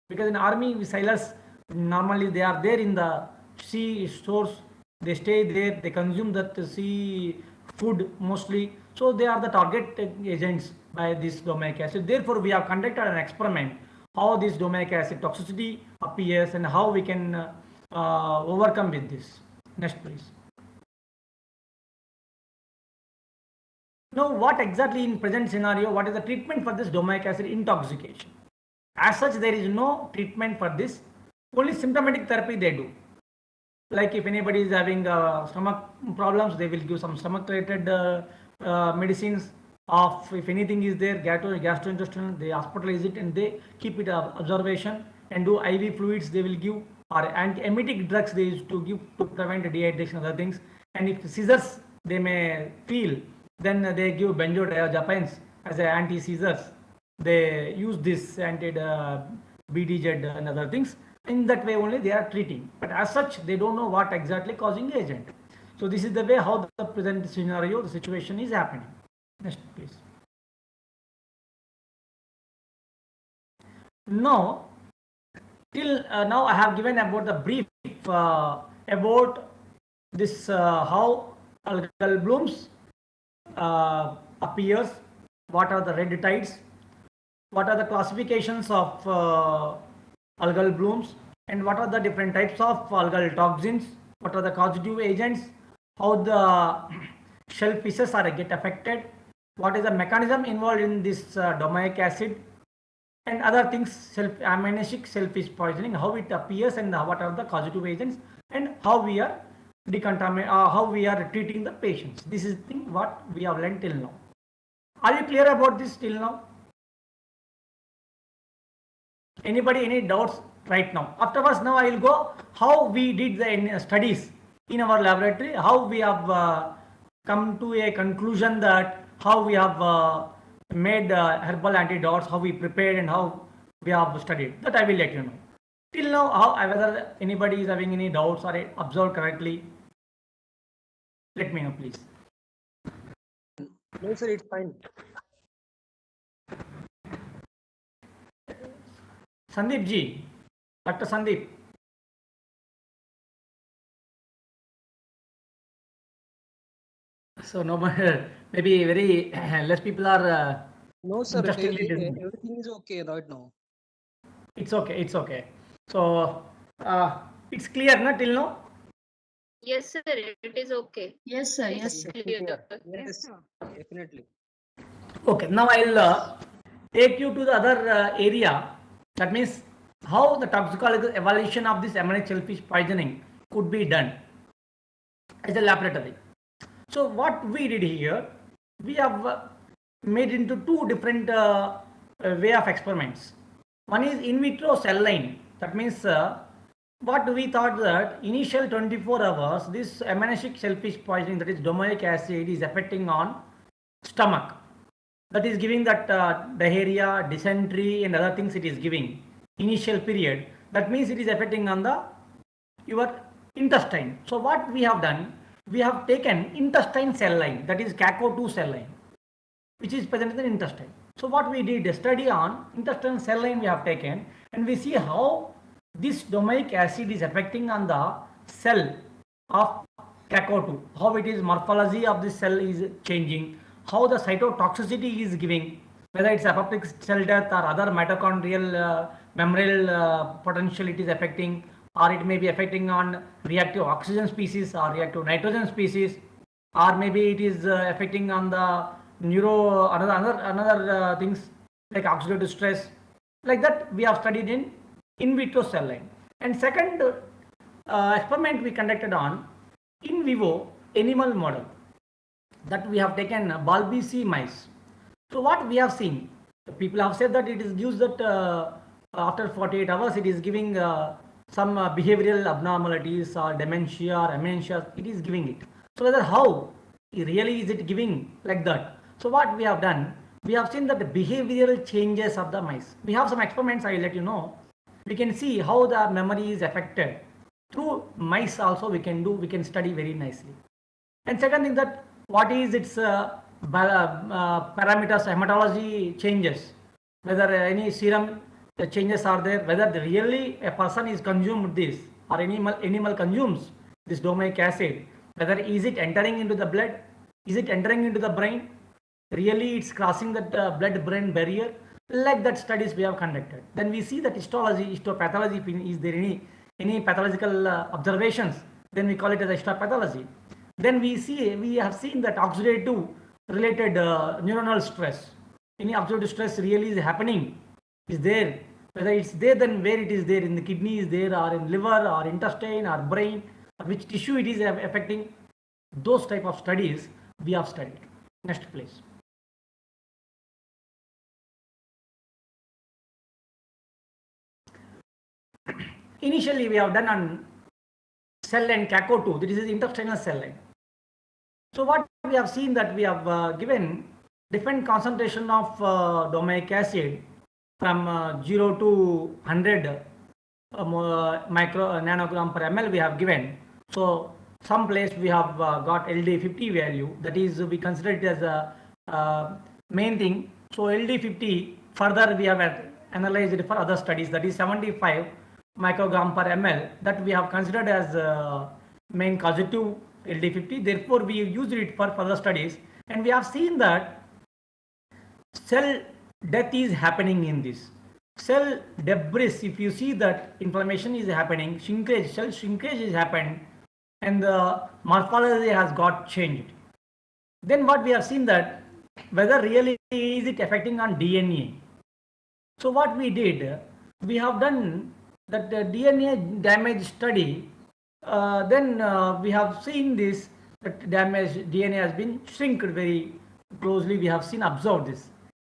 Because in army sailors normally they are there in the sea stores, they stay there, they consume that sea food mostly, so they are the target agents by this domic acid. Therefore, we have conducted an experiment how this domic acid toxicity appears and how we can overcome with this. Next, please. Now, what exactly in present scenario, what is the treatment for this domic acid intoxication? As such, there is no treatment for this, only symptomatic therapy they do. Like if anybody is having stomach problems, they will give some stomach related medicines. Of if anything is there, gastrointestinal, they hospitalize it and they keep it observation and do IV fluids they will give, or antiemetic drugs they used to give to prevent dehydration, other things. And if seizures they may feel, then they give benzodiazepines as a anti-seizures. They use this BDZ and other things. In that way only they are treating, but as such they don't know what exactly causing agent. So this is the way how the present scenario, the situation is happening. Next, please. Now, till now I have given about the brief about this how algal blooms appears, what are the red tides, what are the classifications of algal blooms, and what are the different types of algal toxins, what are the causative agents, how the shellfishes are get affected, what is the mechanism involved in this domic acid, and other things, amnesic shellfish poisoning, how it appears and what are the causative agents, and how we are how we are treating the patients. This is the thing what we have learned till now. Are you clear about this till now? Anybody any doubts right now? Afterwards, now I will go how we did the studies in our laboratory, how we have come to a conclusion that how we have made herbal antidotes, how we prepared and how we have studied. That I will let you know. Till now, how whether anybody is having any doubts or observed correctly, let me know, please. No, sir, it's fine. Sandeep ji, Dr. Sandeep. So no, maybe very less people are No, sir, interested in listening. everything is okay right now. It's okay. It's okay. So it's clear, na till now. Yes, sir. It is okay. Yes, sir. It Yes, is sir. clear. Yes, definitely. Okay, now I'll take you to the other area. That means how the toxicological evaluation of this ammonic shellfish poisoning could be done as a laboratory. So what we did here, we have made into two different way of experiments. One is in vitro cell line. That means what we thought that initial 24 hours, this ammonic shellfish poisoning, that is domoic acid, is affecting on stomach. That is giving that diarrhea, dysentery, and other things it is giving initial period. That means it is affecting on the your intestine. So what we have done, we have taken intestine cell line, that is CACO2 cell line, which is present in the intestine. So what we did, a study on intestine cell line we have taken, and we see how this domoic acid is affecting on the cell of CACO2, how it is morphology of the cell is changing, how the cytotoxicity is giving, whether it's apoptotic cell death or other mitochondrial membrane potential it is affecting, or it may be affecting on reactive oxygen species or reactive nitrogen species, or maybe it is affecting on the neuro another things like oxidative stress. Like that we have studied in vitro cell line. And second experiment we conducted on in vivo animal model, that we have taken Balbisi mice. So what we have seen, people have said that it is gives that after 48 hours it is giving some behavioral abnormalities or dementia or amnesia, it is giving it. So whether how really is it giving like that? So what we have done, we have seen that the behavioral changes of the mice. We have some experiments, I will let you know. We can see how the memory is affected. Through mice also we can study very nicely. And second thing, that what is its parameters, hematology changes, whether any serum changes are there, whether really a person is consumed this or animal consumes this domoic acid, whether is it entering into the blood, is it entering into the brain, really it's crossing that blood brain barrier. Like that studies we have conducted. Then we see that histology, histopathology, is there any pathological observations, then we call it as histopathology. Then we have seen that oxidative related neuronal stress, any oxidative stress really is happening, is there, whether it's there, then where it is there, in the kidney is there, or in liver or intestine or brain, or which tissue it is affecting. Those type of studies we have studied. Next please. Initially we have done on cell line CACO2, this is intestinal cell line. So what we have seen, that we have given different concentration of domoic acid from 0 to 100 micro nanogram per ml we have given. So some place we have got LD50 value, that is we consider it as a main thing. So LD50 further we have analyzed it for other studies, that is 75 microgram per ml, that we have considered as main causative LD50. Therefore we used it for further studies, and we have seen that cell death is happening in this cell debris. If you see that inflammation is happening, shrinkage, cell shrinkage is happened, and the morphology has got changed. Then what we have seen, that whether really is it affecting on DNA. So what we did, we have done that DNA damage study. Then we have seen this, that damage DNA has been shrinked very closely. We have seen, observed this.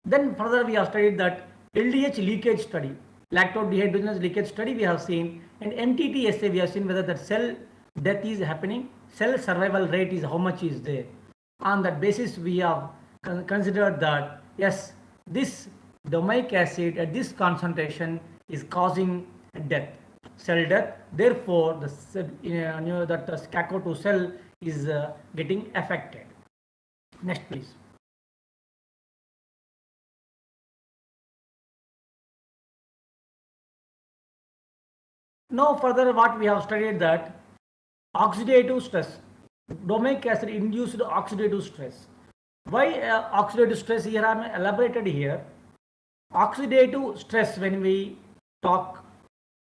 Then further we have studied that LDH leakage study, lactose dehydrogenase leakage study we have seen, and MTT assay we have seen whether that cell death is happening, cell survival rate is how much is there. On that basis we have considered that yes, this domoic acid at this concentration is causing death, cell death. Therefore the that the CACO2 cell is getting affected. Next please. Now further what we have studied, that oxidative stress, domoic acid induced oxidative stress. Why oxidative stress? Here I am elaborated here. Oxidative stress, when we talk,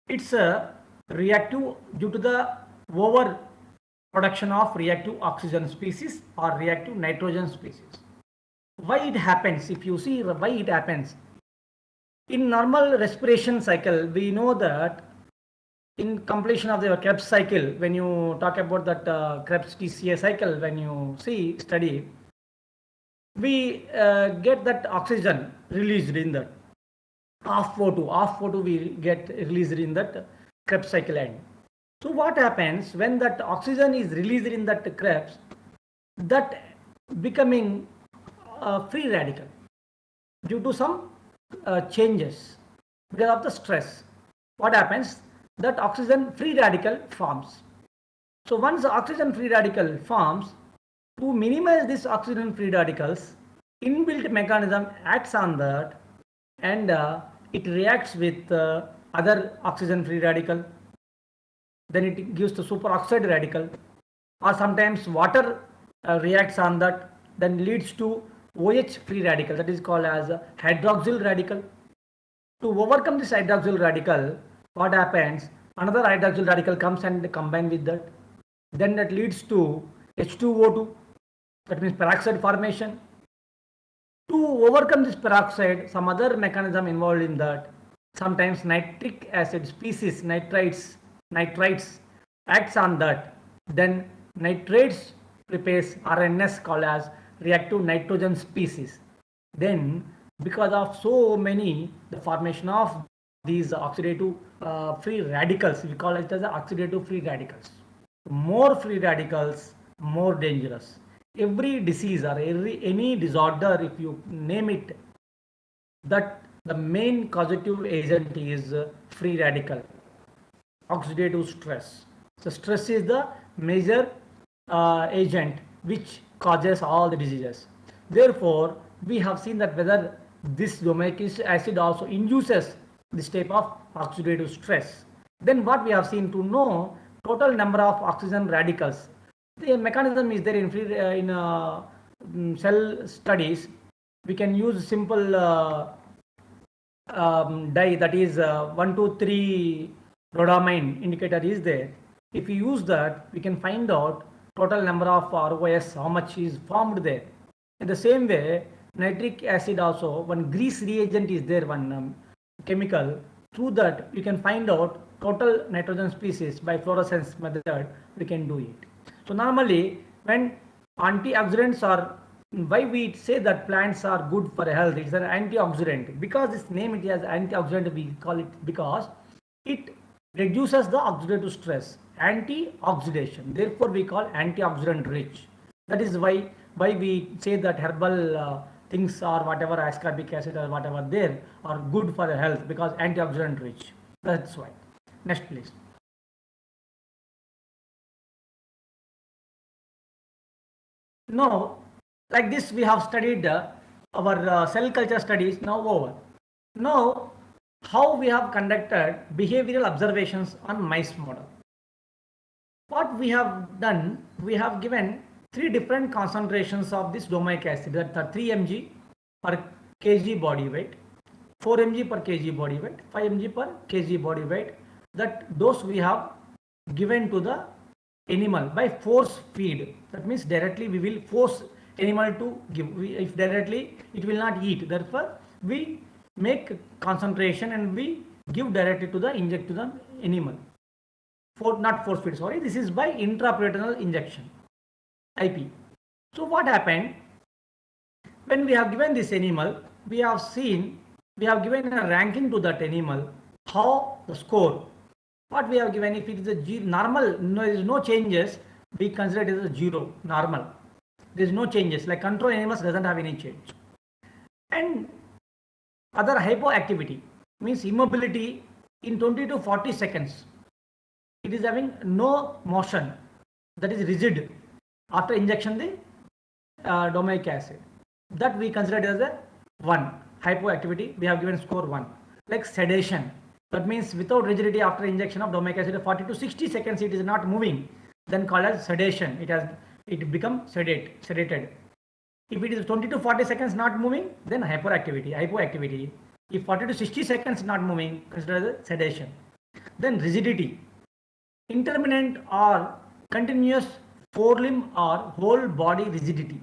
it's a reactive due to the over production of reactive oxygen species or reactive nitrogen species. Why it happens? If you see why it happens, in normal respiration cycle, we know that in completion of the Krebs cycle, when you talk about that Krebs TCA cycle, when you see study, we get that oxygen released in that half O2 we get released in that Krebs cycle end. So what happens when that oxygen is released in that Krebs, that becoming free radical due to some changes because of the stress. What happens? That oxygen free radical forms. So once the oxygen free radical forms, to minimize this oxygen free radicals, inbuilt mechanism acts on that, and it reacts with other oxygen free radical. Then it gives the superoxide radical, or sometimes water reacts on that, then leads to OH free radical, that is called as a hydroxyl radical. To overcome this hydroxyl radical, what happens? Another hydroxyl radical comes and combine with that. Then that leads to H2O2, that means peroxide formation. To overcome this peroxide, some other mechanism involved in that. Sometimes nitric acid species, nitrites acts on that. Then nitrates prepares RNS called as reactive nitrogen species. Then because of so many, the formation of these oxidative free radicals, we call it as oxidative free radicals. More free radicals, more dangerous. Every disease or any disorder, if you name it, that the main causative agent is free radical, oxidative stress. So stress is the major agent which causes all the diseases. Therefore, we have seen that whether this domic acid also induces this type of oxidative stress. Then what we have seen to know total number of oxygen radicals. The mechanism is there in cell studies. We can use simple dye, that is 123 rhodamine indicator is there. If you use that, we can find out total number of ROS, how much is formed there. In the same way, nitric acid also, one grease reagent is there, one chemical. Through that, you can find out total nitrogen species by fluorescence method. We can do it. So normally, when antioxidants are, why we say that plants are good for health, it's an antioxidant. Because this name it as antioxidant, we call it because it reduces the oxidative stress, anti-oxidation. Therefore, we call antioxidant rich. That is why we say that herbal things or whatever ascorbic acid or whatever there are good for the health because antioxidant rich. That's why. Next, please. Now, like this, we have studied our cell culture studies now over. Now, how we have conducted behavioral observations on mice model. What we have done, we have given three different concentrations of this domic acid, that are 3 mg per kg body weight, 4 mg per kg body weight, 5 mg per kg body weight. That dose we have given to the animal by force feed. That means directly we will force animal to give. If directly it will not eat. Therefore, we make concentration and we give directly to the inject to the animal. Not force feed, sorry. This is by intraperitoneal injection, IP. So what happened when we have given this animal? We have seen, we have given a ranking to that animal. How the score? What we have given, if it is a normal, there is no changes, we consider it as a 0, normal. There is no changes, like control animals doesn't have any change. And other hypoactivity means immobility in 20 to 40 seconds. It is having no motion, that is rigid after injection the domic acid. That we consider it as a 1. Hypoactivity, we have given score 1. Like sedation, that means without rigidity after injection of domic acid 40 to 60 seconds it is not moving, then called as sedation. It becomes sedated. If it is 20 to 40 seconds not moving, then hypoactivity. If 40 to 60 seconds not moving, consider as sedation. Then rigidity, intermittent or continuous forelimb or whole body rigidity.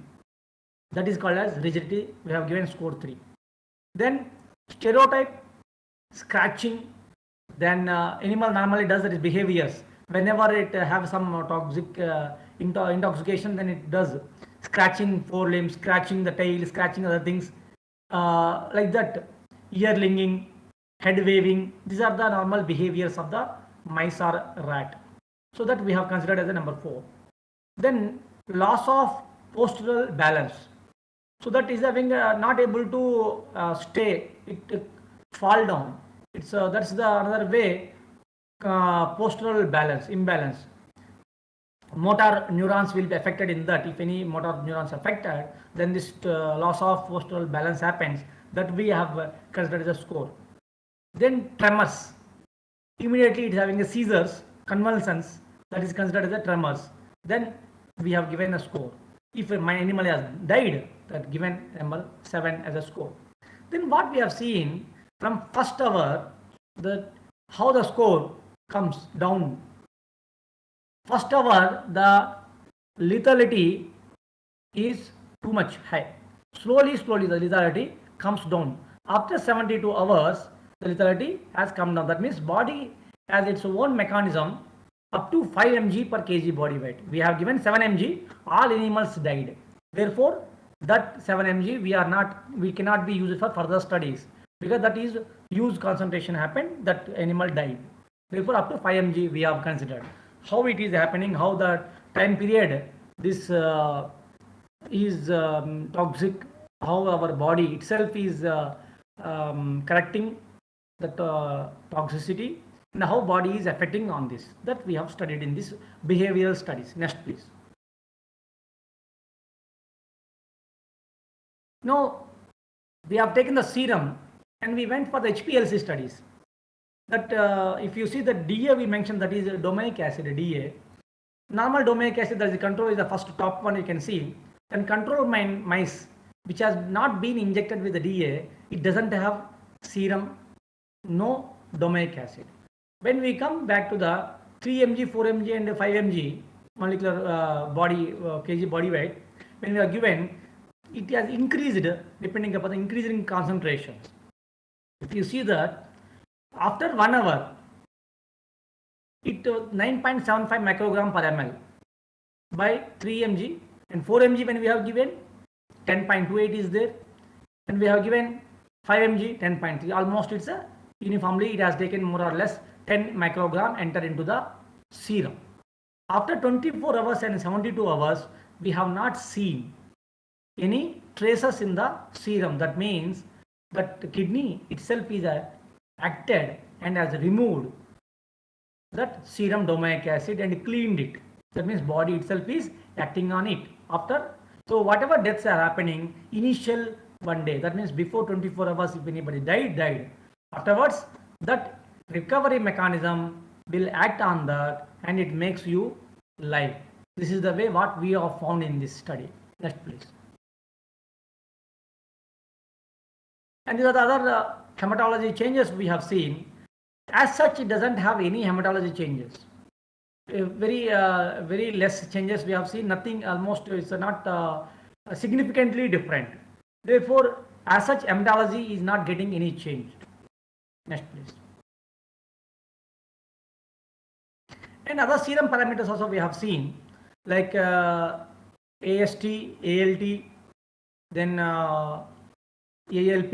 That is called as rigidity. We have given score 3. Then stereotype scratching. Then animal normally does that is behaviors. Whenever it have some toxic intoxication, then it does scratching forelimbs, scratching the tail, scratching other things like that. Ear linging, head waving. These are the normal behaviors of the mice or rat. So that we have considered as a number 4. Then loss of postural balance. So that is having not able to stay, it fall down. It's that's the another way postural balance imbalance. Motor neurons will be affected in that. If any motor neurons affected, then this loss of postural balance happens. That we have considered as a score. Then tremors. Immediately it is having a seizures, convulsions, that is considered as a tremors. Then we have given a score. If my animal has died, that given number 7 as a score. Then what we have seen from first hour, how the score comes down. First hour, the lethality is too much high. Slowly the lethality comes down. After 72 hours, the lethality has come down. That means body has its own mechanism up to 5 mg per kg body weight. We have given 7 mg, all animals died. Therefore, that 7 mg we cannot be used for further studies, because that is huge concentration happened, that animal died. Therefore, up to 5 mg we have considered. How it is happening, how the time period this is toxic, how our body itself is correcting that toxicity, and how body is affecting on this, that we have studied in this behavioral studies. Next please. Now we have taken the serum and we went for the HPLC studies. That if you see the DA we mentioned, that is domic acid, DA. Normal domic acid, that is the control, is the first top one you can see. And control mice which has not been injected with the DA, it doesn't have serum, no domic acid. When we come back to the 3 mg, 4 mg and 5 mg molecular body kg body weight, when we are given, it has increased depending upon the increasing concentrations. If you see that after 1 hour, it 9.75 microgram per ml by 3 mg, and 4 mg when we have given 10.28 is there, and we have given 5 mg 10.3. Almost it's a uniformly, it has taken more or less 10 microgram enter into the serum. After 24 hours and 72 hours, we have not seen any traces in the serum. That means that the kidney itself is acted and has removed that serum domic acid and cleaned it. That means body itself is acting on it. After, so whatever deaths are happening, initial 1 day, that means before 24 hours, if anybody died. Afterwards, that recovery mechanism will act on that and it makes you live. This is the way what we have found in this study. Next please. And these are the other hematology changes we have seen. As such, it doesn't have any hematology changes. Very less changes we have seen. Nothing, almost it's not significantly different. Therefore, as such, hematology is not getting any change. Next please. And other serum parameters also we have seen, like AST, ALT, then ALP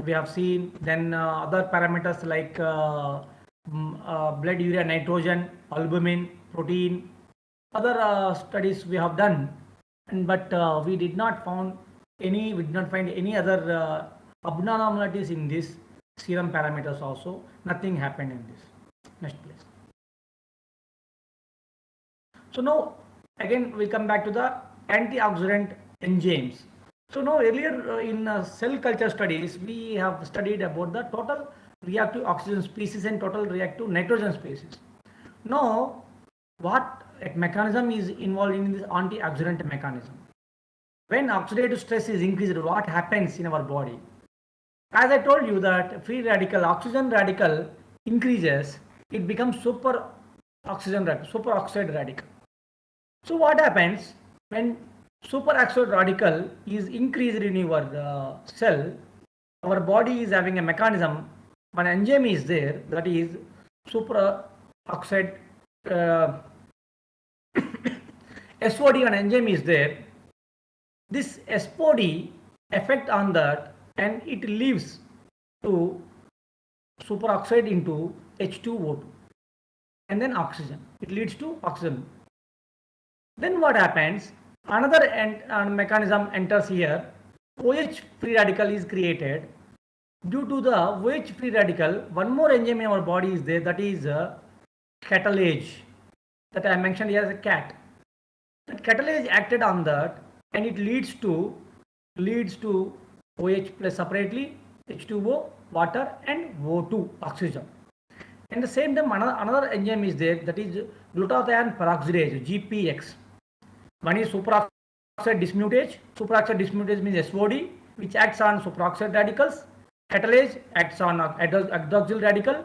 we have seen, then other parameters like blood urea nitrogen, albumin, protein, other studies we have done, but we did not find any other abnormalities in this serum parameters also. Nothing happened in this. Next please. So now again we come back to the antioxidant enzymes. So now earlier in cell culture studies, we have studied about the total reactive oxygen species and total reactive nitrogen species. Now what mechanism is involved in this antioxidant mechanism? When oxidative stress is increased, what happens in our body? As I told you that free radical, oxygen radical increases, it becomes super oxide radical. So what happens when superoxide radical is increased in your cell? Our body is having a mechanism. One enzyme is there, that is superoxide SOD. An enzyme is there. This SOD effect on that, and it leaves to superoxide into H2O2 and then oxygen. It leads to oxygen. Then what happens? Another mechanism enters here. OH free radical is created. Due to the OH free radical, one more enzyme in our body is there, that is catalase, that I mentioned here as a cat. That catalase acted on that, and it leads to OH plus separately H2O, water, and O2, oxygen. And the same time another enzyme is there, that is glutathione peroxidase, GPX. One is superoxide dismutase. Superoxide dismutase means SOD, which acts on superoxide radicals. Catalase acts on hydroxyl radical.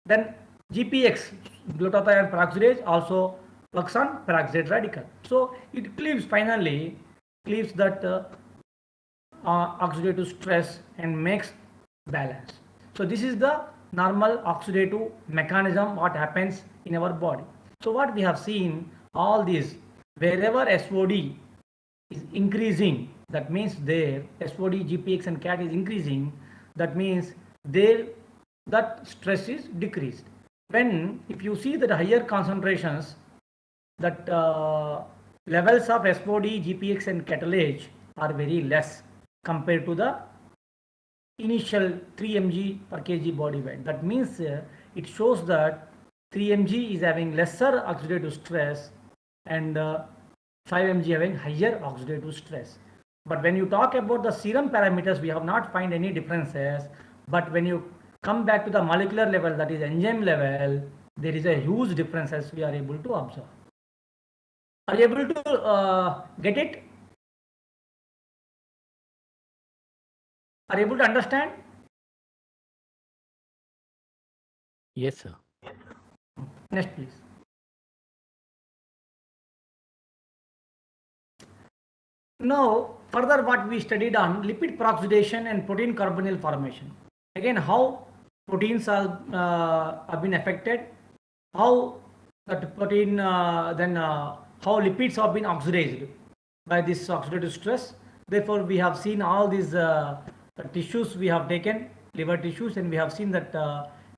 Then GPX, glutathione peroxidase, also works on peroxide radical. So it finally cleaves that oxidative stress and makes balance. So this is the normal oxidative mechanism what happens in our body. So what we have seen, all these, wherever SOD is increasing, that means their SOD, GPX and CAT is increasing, that means that stress is decreased. When, if you see that higher concentrations, that levels of SOD, GPX and catalase are very less compared to the initial 3 mg per kg body weight. That means it shows that 3 mg is having lesser oxidative stress and 5 mg having higher oxidative stress. But when you talk about the serum parameters, we have not find any differences. But when you come back to the molecular level, that is enzyme level, there is a huge differences we are able to observe. Are you able to get it? Are you able to understand? Yes, sir. Next, please. Now, further what we studied on lipid peroxidation and protein carbonyl formation. Again, how proteins have been affected, how that protein, how lipids have been oxidized by this oxidative stress. Therefore, we have seen all these tissues we have taken, liver tissues, and we have seen that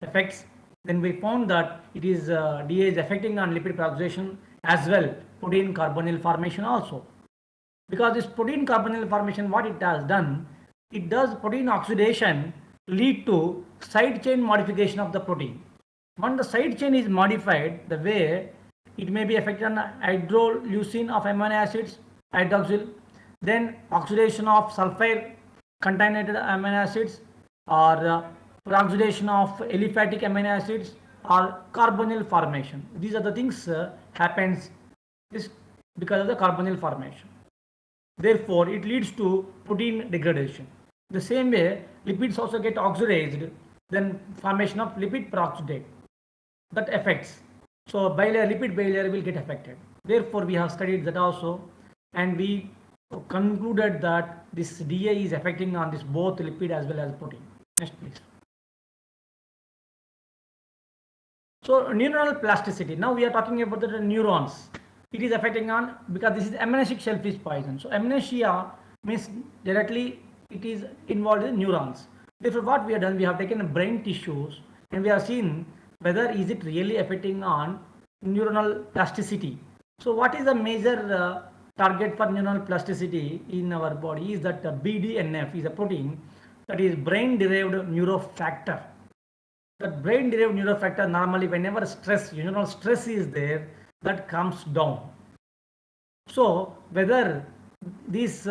effects. Then we found that it is DA is affecting on lipid peroxidation as well, protein carbonyl formation also. Because this protein carbonyl formation, what it has done, it does protein oxidation lead to side chain modification of the protein. When the side chain is modified, the way it may be affected on hydroleucine of amino acids, hydroxyl, then oxidation of sulfur contaminated amino acids, or peroxidation of aliphatic amino acids, or carbonyl formation. These are the things happens this because of the carbonyl formation. Therefore, it leads to protein degradation. The same way, lipids also get oxidized, then formation of lipid peroxidate that affects. So, lipid bilayer will get affected. Therefore, we have studied that also, and we concluded that this DA is affecting on this both lipid as well as protein. Next, please. So, neuronal plasticity. Now we are talking about the neurons. It is affecting on, because this is amnesic shellfish poison. So amnesia means directly it is involved in neurons. Therefore, what we have done, we have taken brain tissues and we have seen whether is it really affecting on neuronal plasticity. So what is the major target for neuronal plasticity in our body is that BDNF is a protein, that is brain derived neurofactor. That brain derived neurofactor, normally whenever stress, neuronal stress is there, that comes down. So whether these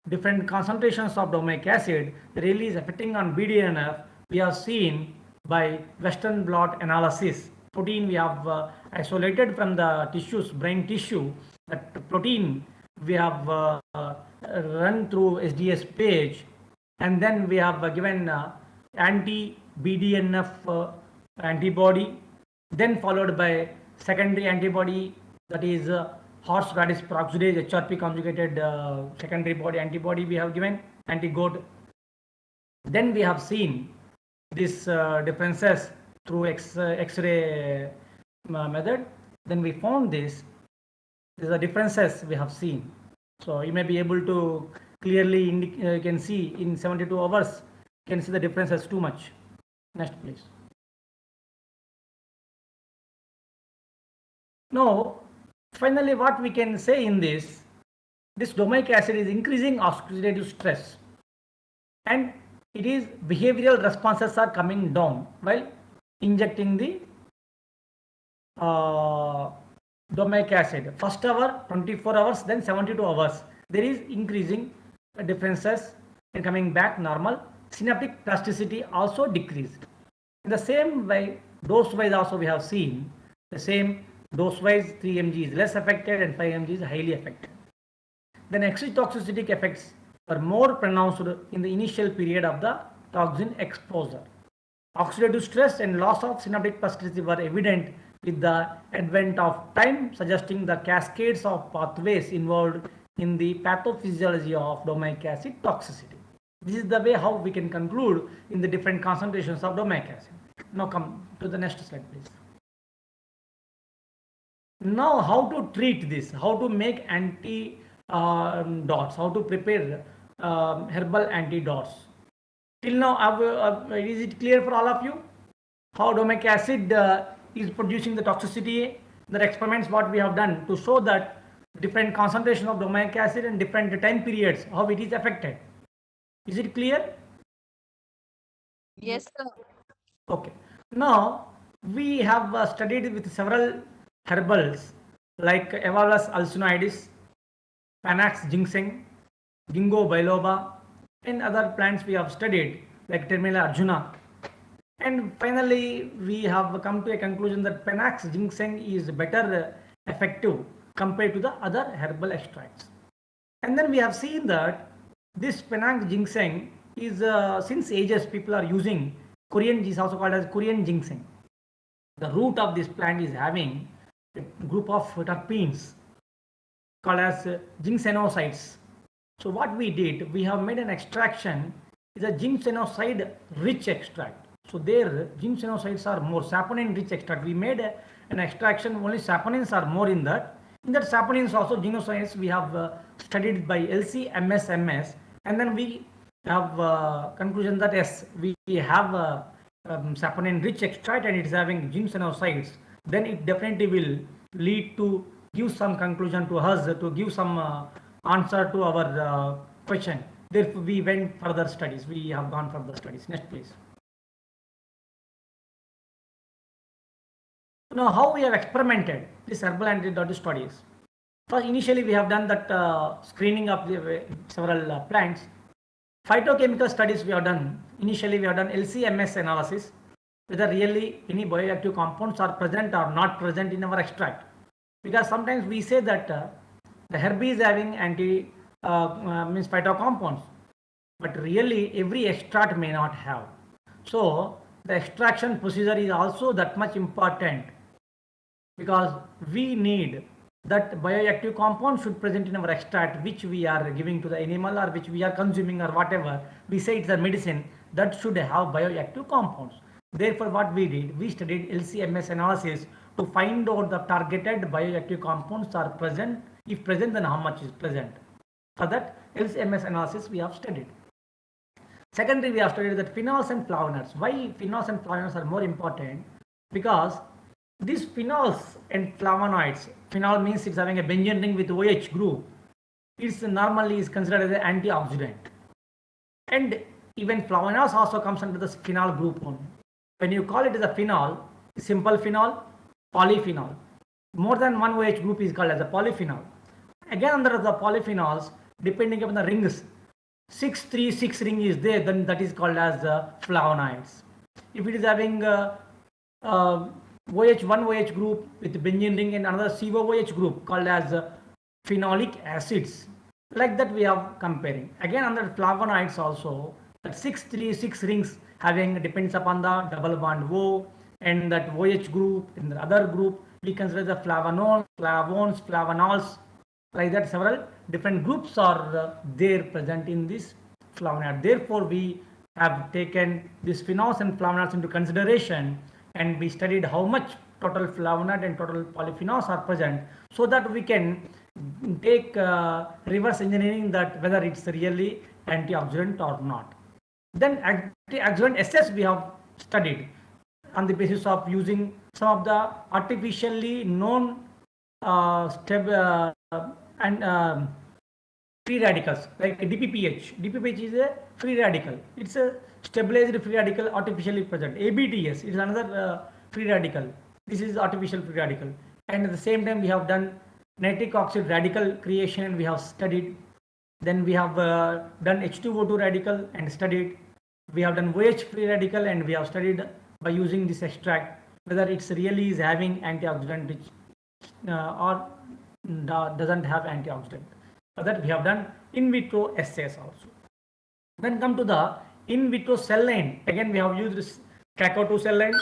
different concentrations of domic acid really is affecting on BDNF, we have seen by Western blot analysis. Protein we have isolated from the tissues, brain tissue, that protein we have run through SDS page, and then we have given anti-BDNF antibody, then followed by secondary antibody that is horseradish peroxidase HRP conjugated secondary body antibody we have given antigote. Then we have seen these differences through X-ray method. Then we found these are differences we have seen. So you may be able to clearly you can see in 72 hours you can see the differences too much. Next please. Now finally what we can say in this domic acid is increasing oxidative stress and it is behavioral responses are coming down while injecting the domic acid. First hour 24 hours, then 72 hours there is increasing differences and coming back normal. Synaptic plasticity also decreased. In the same way, dose wise also we have seen the same. Dose wise 3 mg is less affected and 5 mg is highly affected. Then excitotoxic effects are more pronounced in the initial period of the toxin exposure. Oxidative stress and loss of synaptic plasticity were evident with the advent of time, suggesting the cascades of pathways involved in the pathophysiology of domic acid toxicity. This is the way how we can conclude in the different concentrations of domic acid. Now come to the next slide please. Now how to treat this, how to make antidotes, how to prepare herbal antidotes. Till now is it clear for all of you how domic acid is producing the toxicity? The experiments what we have done to show that different concentration of domic acid and different time periods how it is affected. Is it clear? Yes, sir. Okay. Now we have studied with several herbals like Evolus alsinoides, Panax ginseng, Ginkgo biloba, and other plants we have studied like Terminal Arjuna. And finally, we have come to a conclusion that Panax ginseng is better effective compared to the other herbal extracts. And then we have seen that this Panax ginseng is since ages people are using Korean, is also called as Korean ginseng. The root of this plant is having a group of terpenes called as ginsenoside. So what we did, we have made an extraction is a ginsenoside rich extract. So there ginsenosides are more, saponin rich extract. We made an extraction only saponins are more in that. In that saponins also ginsenosides we have studied by LC, MS, MS, and then we have conclusion that yes, we have saponin rich extract and it is having ginsenosides. Then it definitely will lead to give some conclusion to us, to give some answer to our question. Therefore, we went further studies. We have gone further studies. Next, please. Now, how we have experimented this herbal antidote studies. First, initially we have done that screening of the several plants. Phytochemical studies we have done. Initially, we have done LC-MS analysis, whether really any bioactive compounds are present or not present in our extract. Because sometimes we say that the herb is having means phytocompounds, but really every extract may not have. So the extraction procedure is also that much important because we need that bioactive compound should present in our extract which we are giving to the animal or which we are consuming or whatever. We say it's a medicine that should have bioactive compounds. Therefore, what we did, we studied LC-MS analysis to find out the targeted bioactive compounds are present. If present, then how much is present. For that LC-MS analysis we have studied. Secondly, we have studied that phenols and flavonoids. Why phenols and flavonoids are more important? Because these phenols and flavonoids, phenol means it's having a benzene ring with OH group. It's normally is considered as an antioxidant. And even flavonoids also comes under the phenol group only. When you call it as a phenol, simple phenol, polyphenol. More than one OH group is called as a polyphenol. Again, under the polyphenols, depending upon the rings, 636 ring is there, then that is called as flavonoids. If it is having one OH group with benzene ring and another COOH group called as phenolic acids, like that we are comparing. Again, under flavonoids also, that 636 rings having depends upon the double bond O and that OH group and the other group we consider the flavonols, flavones, flavonols, like that several different groups are there present in this flavonoid. Therefore, we have taken these phenols and flavonoids into consideration, and we studied how much total flavonoid and total polyphenols are present, so that we can take reverse engineering that whether it's really antioxidant or not. Then antioxidant SS we have studied on the basis of using some of the artificially known and free radicals like DPPH. DPPH is a free radical. It's a stabilized free radical artificially present. ABTS is another free radical. This is artificial free radical. And at the same time we have done nitric oxide radical creation, we have studied. Then we have done H2O2 radical and studied. We have done OH free radical and we have studied by using this extract whether it's really is having antioxidant rich or doesn't have antioxidant. For that we have done in vitro assays also. Then come to the in vitro cell line. Again we have used this CACO2 cell line.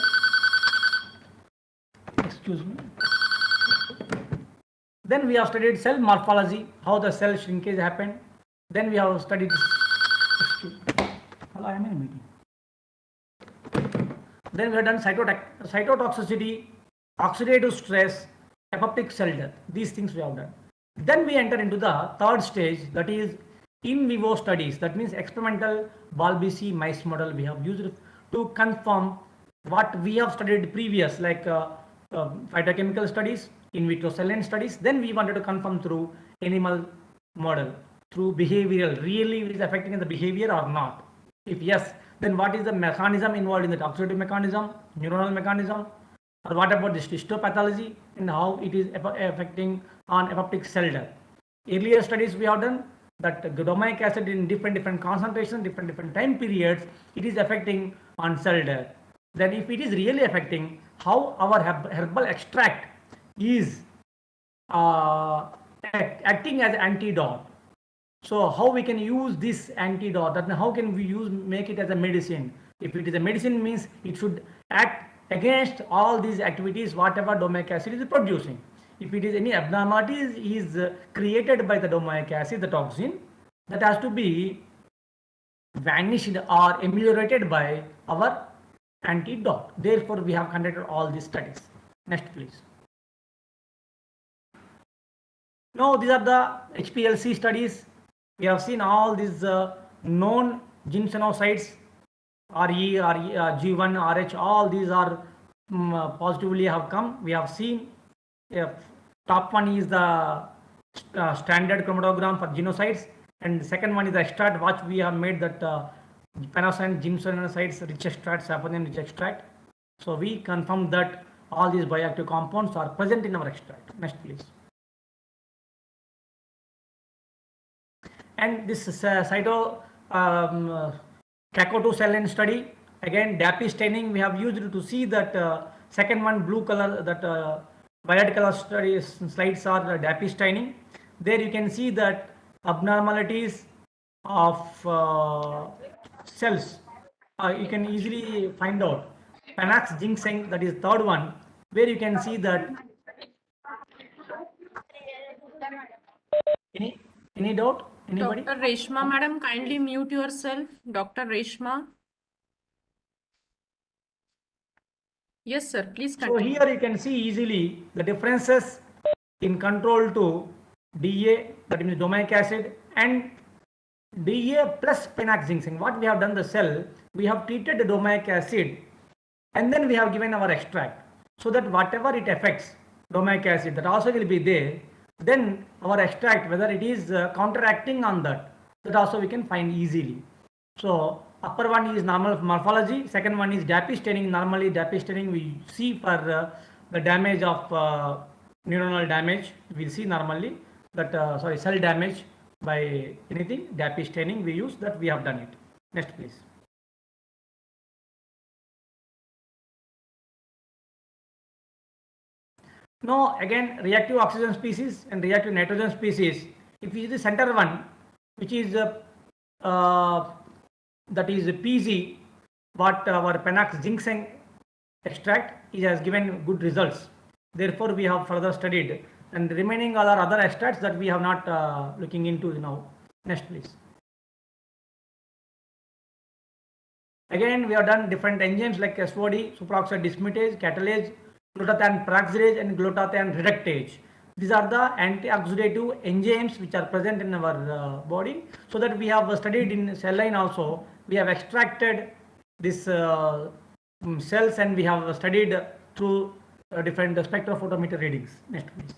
Excuse me. Then we have studied cell morphology, how the cell shrinkage happened. Then we have studied hello, I am in a meeting. Then we have done cytotoxicity, oxidative stress, apoptic cell death. These things we have done. Then we enter into the third stage, that is in vivo studies. That means experimental Balbisi mice model we have used to confirm what we have studied previous, like phytochemical studies, in vitro cell line studies. Then we wanted to confirm through animal model, through behavioral, really it is affecting the behavior or not. If yes, then what is the mechanism involved in the oxidative mechanism, neuronal mechanism, or what about this histopathology and how it is affecting on apoptic cell death. Earlier studies we have done that domic acid in different concentration, different time periods, it is affecting on cell death. Then if it is really affecting, how our herbal extract is acting as antidote. So how we can use this antidote, that how can we make it as a medicine? If it is a medicine, means it should act against all these activities whatever domic acid is producing. If it is any abnormalities is created by the domic acid, the toxin, that has to be vanished or ameliorated by our antidote. Therefore we have conducted all these studies. Next please. Now these are the HPLC studies. We have seen all these known ginsenosides, RE, G1, RH, all these are positively have come. We have seen top one is the standard chromatogram for genocides, and the second one is the extract what we have made, that penosine ginsenosides rich extract, saponin rich extract. So we confirm that all these bioactive compounds are present in our extract. Next please. And this CACO2 cell line study, again Dappy staining we have used to see that second one blue color, that violet color studies slides are the Dappy staining. There you can see that abnormalities of cells you can easily find out. Panax ginseng, that is third one, where you can see that any doubt? Anybody? Dr. Reshma, madam, kindly mute yourself. Dr. Reshma. Yes, sir. Please So continue. here you can see easily the differences in control to DA, that means domic acid, and DA plus Panax ginseng. What we have done, the cell, we have treated the domic acid and then we have given our extract, so that whatever it affects domic acid, that also will be there. Then our extract, whether it is counteracting on that, that also we can find easily. So upper one is normal morphology, second one is Dappy staining. Normally Dappy staining we see for the damage of neuronal damage, we see normally that cell damage by anything, Dappy staining we use, that we have done it. Next please. Now again reactive oxygen species and reactive nitrogen species. If you see the center one, which is that is PG, what our Panax ginseng extract, it has given good results. Therefore, we have further studied, and remaining all are other extracts that we have not looking into now. Next, please. Again, we have done different enzymes like SOD, superoxide dismutase, catalase, glutathione peroxidase, and glutathione reductase. These are the antioxidative enzymes which are present in our body. So that we have studied in cell line also. We have extracted this cells, and we have studied through different spectrophotometer readings. Next, please.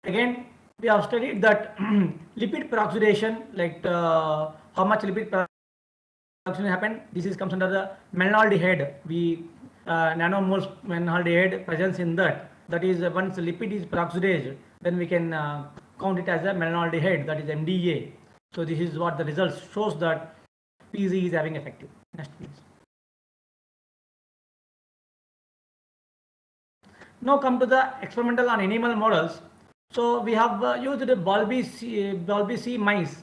Again, we have studied that lipid peroxidation, like how much lipid peroxidation happen. This is comes under the malonaldehyde. We nanomoles malonaldehyde presence in that. That is once lipid is peroxidized, then we can count it as a malonaldehyde. That is MDA. So this is what the results shows that PZ is having effective. Next, please. Now come to the experimental on animal models. So we have used Balby C mice.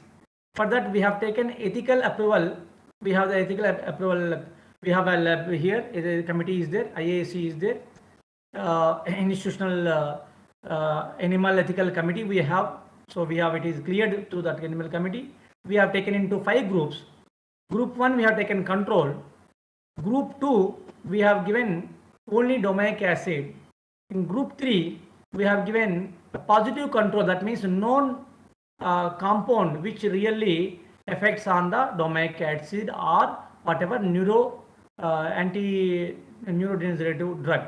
For that we have taken ethical approval. We have the ethical approval. We have a lab here. The committee is there. IAC is there. Institutional animal ethical committee we have. So we have it is cleared to that animal committee. We have taken into 5 groups. Group 1 we have taken control. Group 2 we have given only domic acid. In group 3 we have given a positive control, that means known compound which really affects on the domic acid or whatever neurodegenerative drug.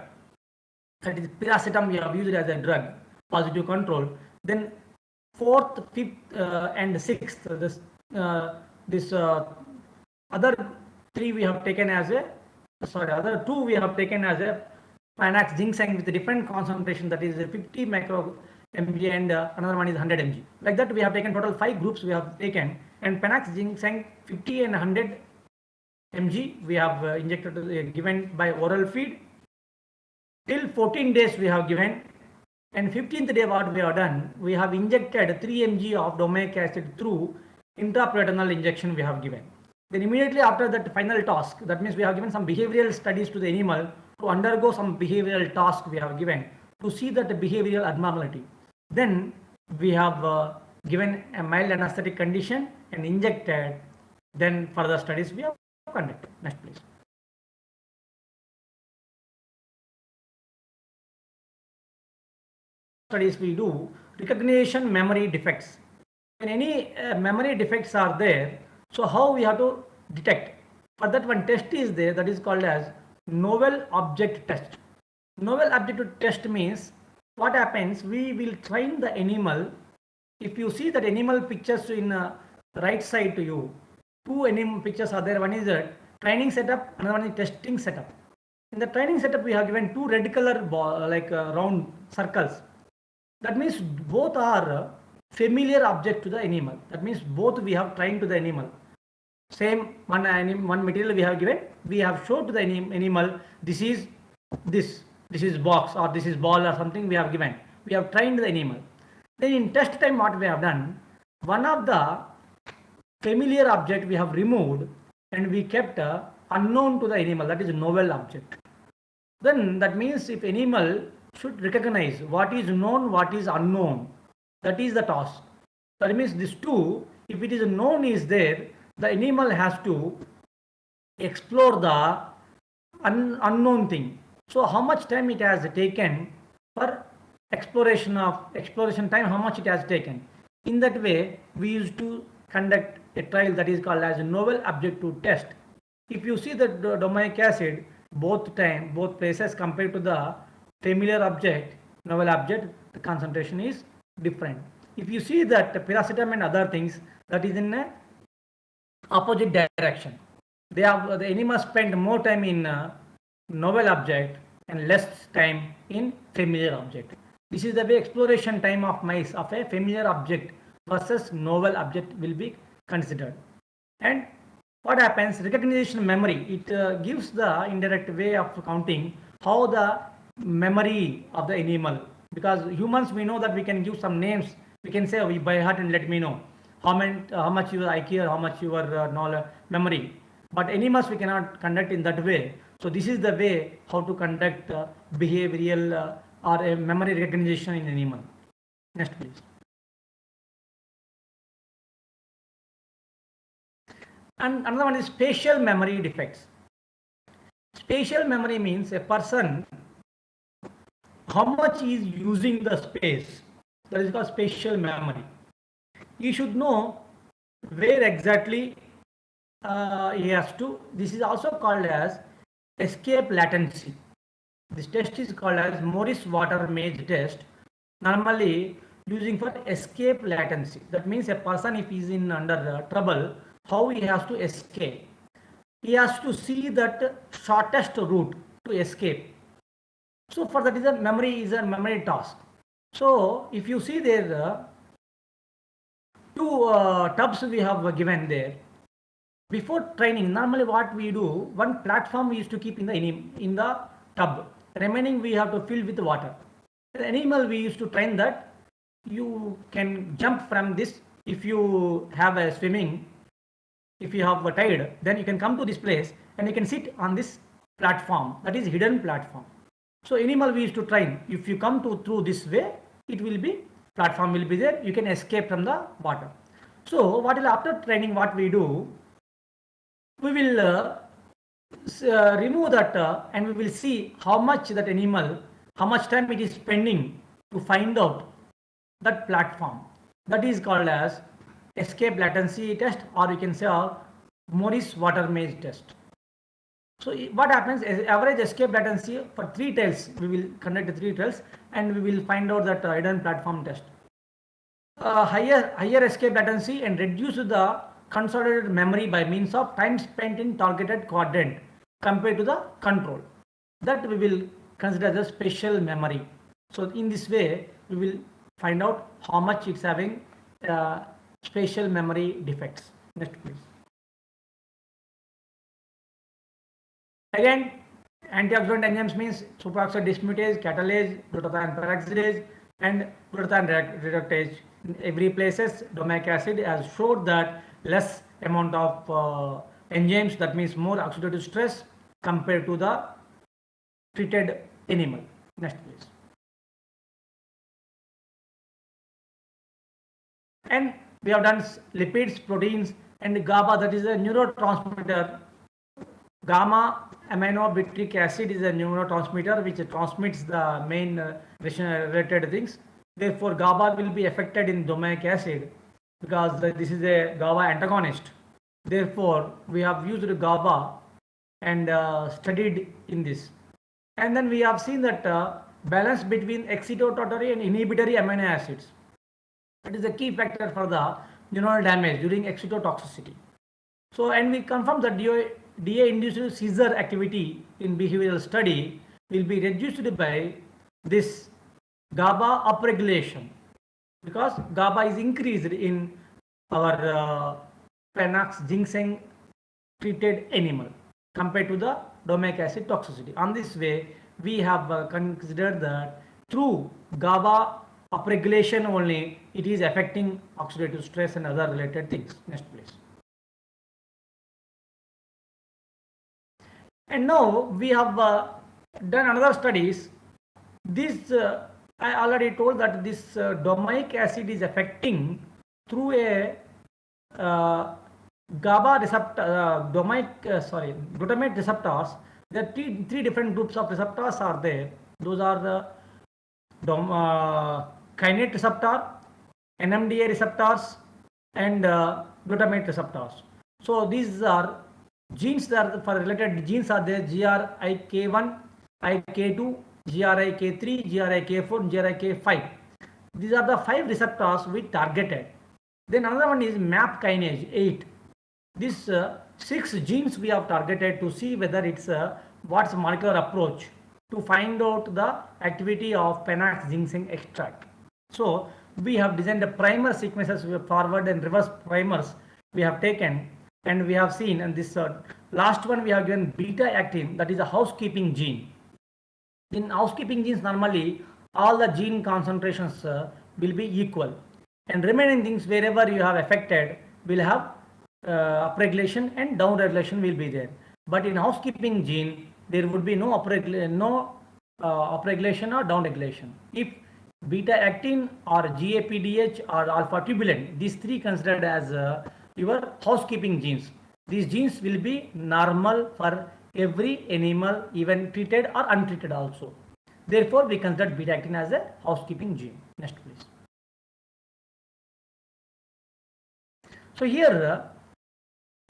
That is piracetam we have used as a drug, positive control. Then 4th, 5th and 6th, this other 3 we have taken as a, other 2 we have taken as a Panax ginseng with a different concentration, that is 50 micro mg, and another one is 100 mg. Like that we have taken total 5 groups we have taken, and Panax ginseng 50 and 100 mg we have injected, given by oral feed. Till 14 days we have given, and 15th day what we have done, we have injected 3 mg of domic acid through intraperitoneal injection we have given. Then immediately after that final task, that means we have given some behavioral studies to the animal to undergo some behavioral task we have given to see that the behavioral abnormality. Then we have given a mild anesthetic condition and injected. Then further studies we have conducted. Next, please. Studies we do recognition memory defects. When any memory defects are there, so how we have to detect? For that one test is there, that is called as novel object test. Novel object test means what happens, we will train the animal. If you see that animal pictures in right side to you, 2 animal pictures are there. One is a training setup, another one is testing setup. In the training setup we have given 2 red color ball, like round circles. That means both are familiar object to the animal. That means both we have trained to the animal. Same one material we have given, we have shown to the animal, this is box, or this is ball, or something we have given. We have trained the animal. Then in test time what we have done, one of the familiar object we have removed and we kept unknown to the animal, that is a novel object. Then that means if animal should recognize what is known, what is unknown, that is the task. That means these 2, if it is known is there, the animal has to explore the unknown thing. So how much time it has taken for exploration time, how much it has taken. In that way we used to conduct a trial that is called as a novel objective test. If you see that domic acid, both places compared to the familiar object, novel object, the concentration is different. If you see that piracetam and other things, that is in a opposite direction. The animal spend more time in novel object and less time in familiar object. This is the way exploration time of mice of a familiar object versus novel object will be considered. And what happens, recognition memory, it gives the indirect way of counting how the memory of the animal, because humans we know that we can give some names, we can say by heart and let me know how much your IQ or how much your knowledge memory, but animals we cannot conduct in that way. So this is the way how to conduct behavioral or a memory recognition in animal. Next please. And another one is spatial memory defects. Spatial memory means a person how much he is using the space. That is called spatial memory. You should know where exactly he has to. This is also called as escape latency. This test is called as Morris Water Maze test, normally using for escape latency. That means a person if he is in under trouble, how he has to escape. He has to see that shortest route to escape. So for that is a memory task. So if you see there two tubs we have given there. Before training, normally what we do, one platform we used to keep in the tub. Remaining we have to fill with water. The animal we used to train that you can jump from this if you have a swimming. If you have a tide, then you can come to this place and you can sit on this platform, that is hidden platform. So animal we used to train, if you come to through this way, it will be platform will be there, you can escape from the water. So what is after training, what we do, we will remove that and we will see how much that animal, how much time it is spending to find out that platform. That is called as escape latency test, or you can say Morris Water Maze test. So what happens is average escape latency for 3 tails, we will conduct 3 tails and we will find out that hidden platform test. Higher escape latency and reduce the consolidated memory by means of time spent in targeted quadrant compared to the control. That we will consider as a spatial memory. So in this way, we will find out how much it's having spatial memory defects. Next please. Again, antioxidant enzymes means superoxide dismutase, catalase, glutathione peroxidase, and glutathione reductase. In every places, domic acid has showed that less amount of enzymes, that means more oxidative stress compared to the treated animal. Next please. And we have done lipids, proteins, and GABA, that is a neurotransmitter. Gamma aminobutyric acid is a neurotransmitter which transmits the main related things. Therefore, GABA will be affected in domic acid because this is a GABA antagonist. Therefore, we have used GABA and studied in this. And then we have seen that balance between excitotoxicity and inhibitory amino acids. That is a key factor for the neuronal damage during excitotoxicity. So, and we confirm that DA-induced seizure activity in behavioral study will be reduced by this GABA upregulation, because GABA is increased in our Panax ginseng treated animal compared to the domic acid toxicity. On this way, we have considered that through GABA upregulation only, it is affecting oxidative stress and other related things. Next please. And now we have done another studies. This I already told that this domic acid is affecting through a GABA receptor, glutamate receptors. There are three different groups of receptors are there. Those are the kinase receptor, NMDA receptors, and glutamate receptors. So these are genes that are for related genes are there: GRIK1, IK2, GRIK3, GRIK4, GRIK5. These are the 5 receptors we targeted. Then another one is MAP kinase 8. These 6 genes we have targeted to see whether it's what's molecular approach to find out the activity of Panax ginseng extract. So we have designed a primer sequences, we have forward and reverse primers we have taken, and we have seen, and this last one we have given beta actin, that is a housekeeping gene. In housekeeping genes, normally all the gene concentrations will be equal, and remaining things wherever you have affected will have upregulation and downregulation will be there. But in housekeeping gene, there would be no upregulation or downregulation. If beta actin or GAPDH or alpha tubulin, these three considered as your housekeeping genes. These genes will be normal for every animal, even treated or untreated also. Therefore, we consider beta actin as a housekeeping gene. Next, please. So here,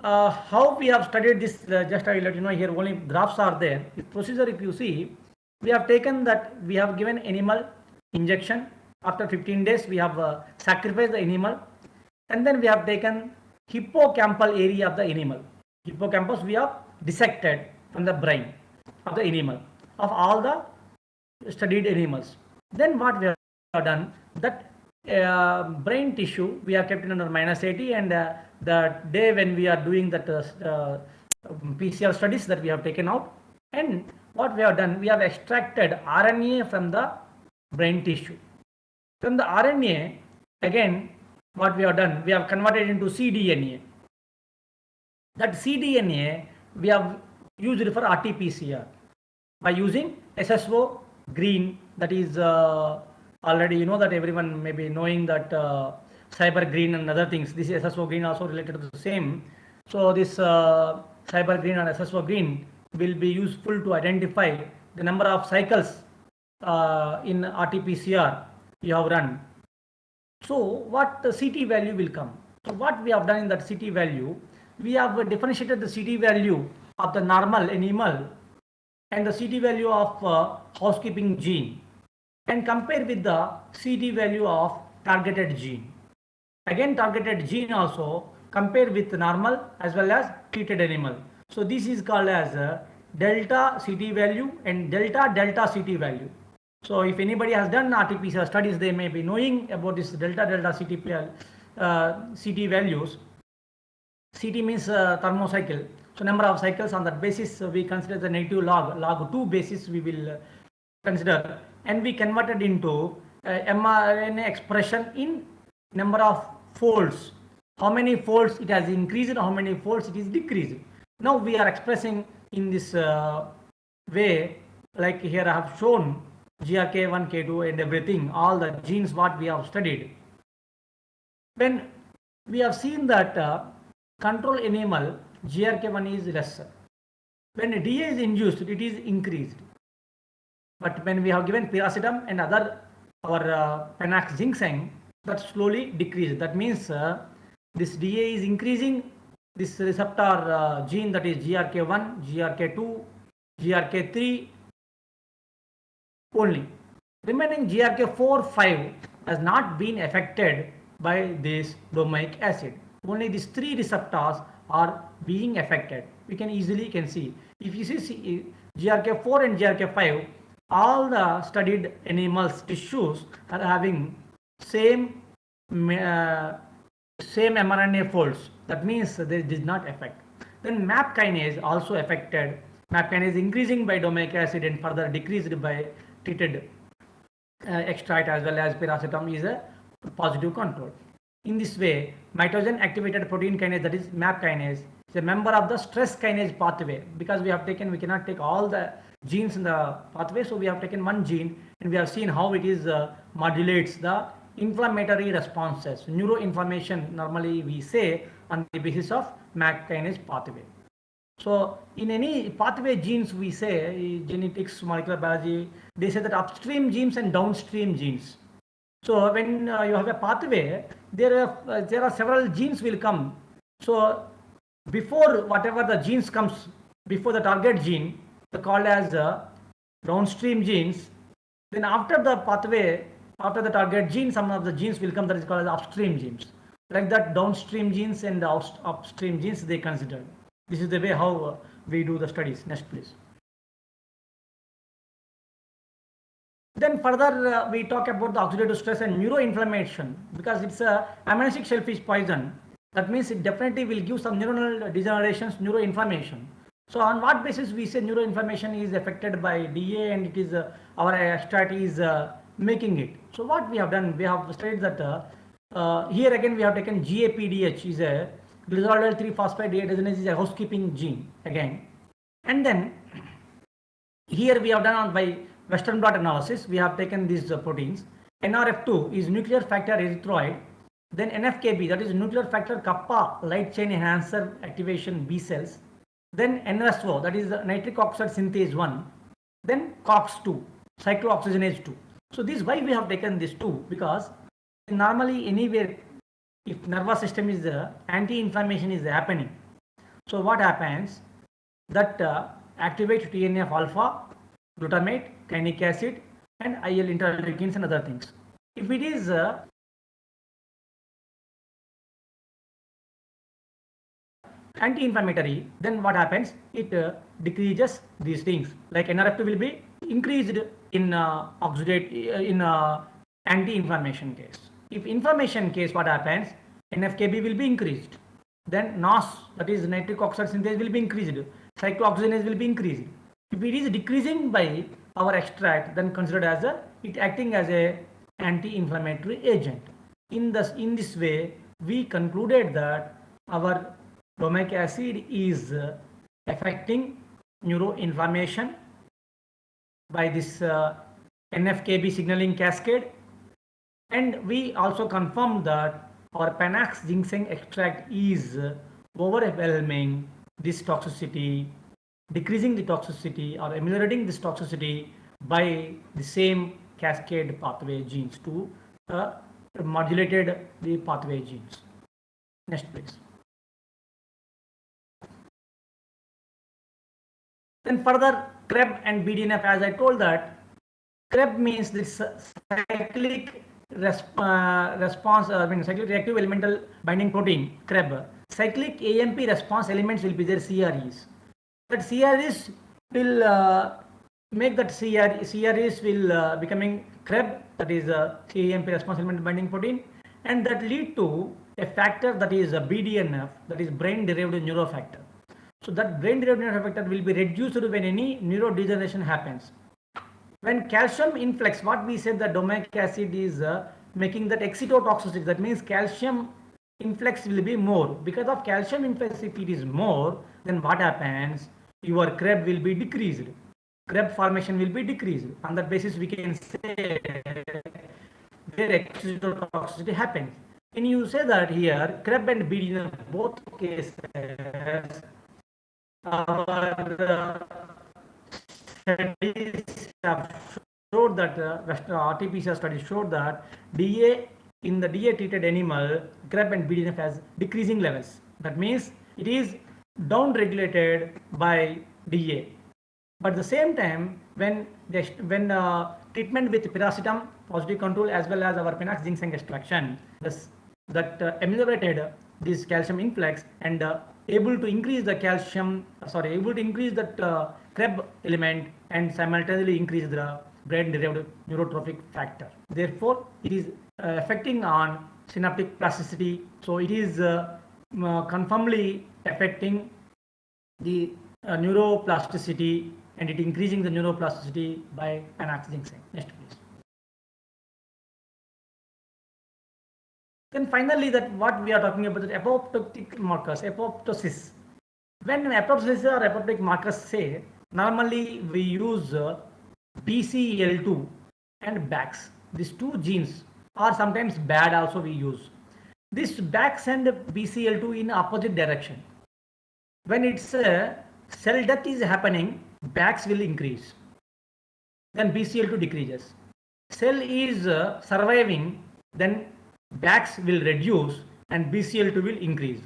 how we have studied this, just I will let you know, here only graphs are there. The procedure, if you see, we have taken that, we have given animal injection. After 15 days, we have sacrificed the animal, and then we have taken hippocampal area of the animal. Hippocampus we have dissected from the brain of the animal, of all the studied animals. Then what we have done, that brain tissue we have kept it under -80, and the day when we are doing that PCR studies, that we have taken out, and what we have done, we have extracted RNA from the brain tissue. From the RNA, again, what we have done, we have converted into cDNA. That cDNA we have used for RT-PCR by using SSO green, that is already you know that everyone may be knowing that cyber green and other things. This is SSO green also related to the same. So this cyber green and SSO green will be useful to identify the number of cycles in RT-PCR you have run. So what the CT value will come. So what we have done in that CT value, we have differentiated the CT value of the normal animal and the CT value of housekeeping gene, and compare with the CT value of targeted gene. Again, targeted gene also compare with normal as well as treated animal. So this is called as delta CT value and delta CT value. So if anybody has done RT-PCR studies, they may be knowing about this delta CT values. CT means thermocycle. So number of cycles, on that basis we consider the negative log 2 basis we will consider, and we converted into mRNA expression in number of folds. How many folds it has increased, how many folds it is decreased. Now we are expressing in this way, like here I have shown GRK1, K2 and everything, all the genes what we have studied. When we have seen that control animal GRK1 is lesser. When DA is induced, it is increased. But when we have given piracetam and other our Panax ginseng, that slowly decreases. That means this DA is increasing this receptor gene, that is GRK1, GRK2, GRK3 only. Remaining GRK4, 5 has not been affected by this domic acid. Only these three receptors are being affected. We can easily see. If you see GRK4 and GRK5, all the studied animals tissues are having same mRNA folds. That means they did not affect. Then MAP kinase also affected. MAP kinase increasing by domic acid and further decreased by treated extract as well as piracetam is a positive control. In this way, mitogen activated protein kinase, that is MAP kinase, is a member of the stress kinase pathway. Because we cannot take all the genes in the pathway, so we have taken one gene and we have seen how it is modulates the inflammatory responses. Neuroinflammation normally we say on the basis of MAP kinase pathway. So in any pathway genes we say, genetics, molecular biology, they say that upstream genes and downstream genes. So when you have a pathway, there are several genes will come. So before whatever the genes comes before the target gene, they are called as downstream genes. Then after the pathway, after the target gene, some of the genes will come, that is called as upstream genes. Like that, downstream genes and the upstream genes they considered. This is the way how we do the studies. Next, please. Then further we talk about the oxidative stress and neuroinflammation, because it's a amino acid shellfish poison. That means it definitely will give some neuronal degenerations, neuroinflammation. So on what basis we say neuroinflammation is affected by DA and it is our extract is making it. So what we have done, we have studied that here again we have taken GAPDH is a glycerol 3 phosphate dehydrogenase, is a housekeeping gene again, and then Here we have done by Western blot analysis, we have taken these proteins. NRF2 is nuclear factor erythroid, then NFKB, that is nuclear factor kappa light chain enhancer activation B cells, then NSO, that is nitric oxide synthase 1, then COX2, cyclooxygenase 2. So this why we have taken this 2, because normally anywhere if nervous system is anti-inflammation is happening, so what happens that activates TNF alpha, glutamate, cyanic acid, and IL interleukins and other things. If it is anti-inflammatory, then what happens? It decreases these things. Like NRF2 will be increased in anti-inflammation case. If inflammation case, what happens? NFKB will be increased. Then NOS, that is nitric oxide synthase, will be increased. Cyclooxygenase will be increased. If it is decreasing by our extract, then considered as it acting as a anti-inflammatory agent. In this way, we concluded that our domic acid is affecting neuroinflammation by this NFKB signaling cascade, and we also confirmed that our Panax ginseng extract is overwhelming this toxicity, decreasing the toxicity or ameliorating this toxicity by the same cascade pathway genes to modulated the pathway genes. Next please. Then further Krebs and BDNF, as I told that Krebs means this cyclic response, cyclic reactive elemental binding protein, Krebs. Cyclic AMP response elements will be their CREs. That CREs will make that CREs will becoming Krebs, that is AMP response element binding protein, and that lead to a factor that is a BDNF, that is brain derived neurofactor. So that brain derived neurofactor will be reduced when any neurodegeneration happens. When calcium influx, what we said that domic acid is making that excitotoxicity, that means calcium influx will be more. Because of calcium influx, if it is more, then what happens? Your Krebs will be decreased. Krebs formation will be decreased. On that basis, we can say where excitotoxicity happens. When you say that here, Krebs and BD, both cases, our studies have showed that RT-PCR studies showed that DA in the DA treated animal, Krebs and BDNF has decreasing levels. That means it is down regulated by DA. But at the same time, when treatment with piracetam, positive control, as well as our Panax ginseng extraction, that ameliorated this calcium influx and able to increase the able to increase that Krebs element and simultaneously increase the brain derived neurotrophic factor. Therefore, it is affecting on synaptic plasticity. So it is confirmedly affecting the neuroplasticity, and it increasing the neuroplasticity by Panax ginseng. Next please. Then finally, that what we are talking about, the apoptotic markers, apoptosis. When apoptosis or apoptotic markers say, normally we use BCL2 and BAX. These two genes are sometimes bad also we use. This BAX and BCL2 in opposite direction. When it's cell death is happening, BAX will increase. Then BCL2 decreases. Cell is surviving, then BAX will reduce and BCL2 will increase.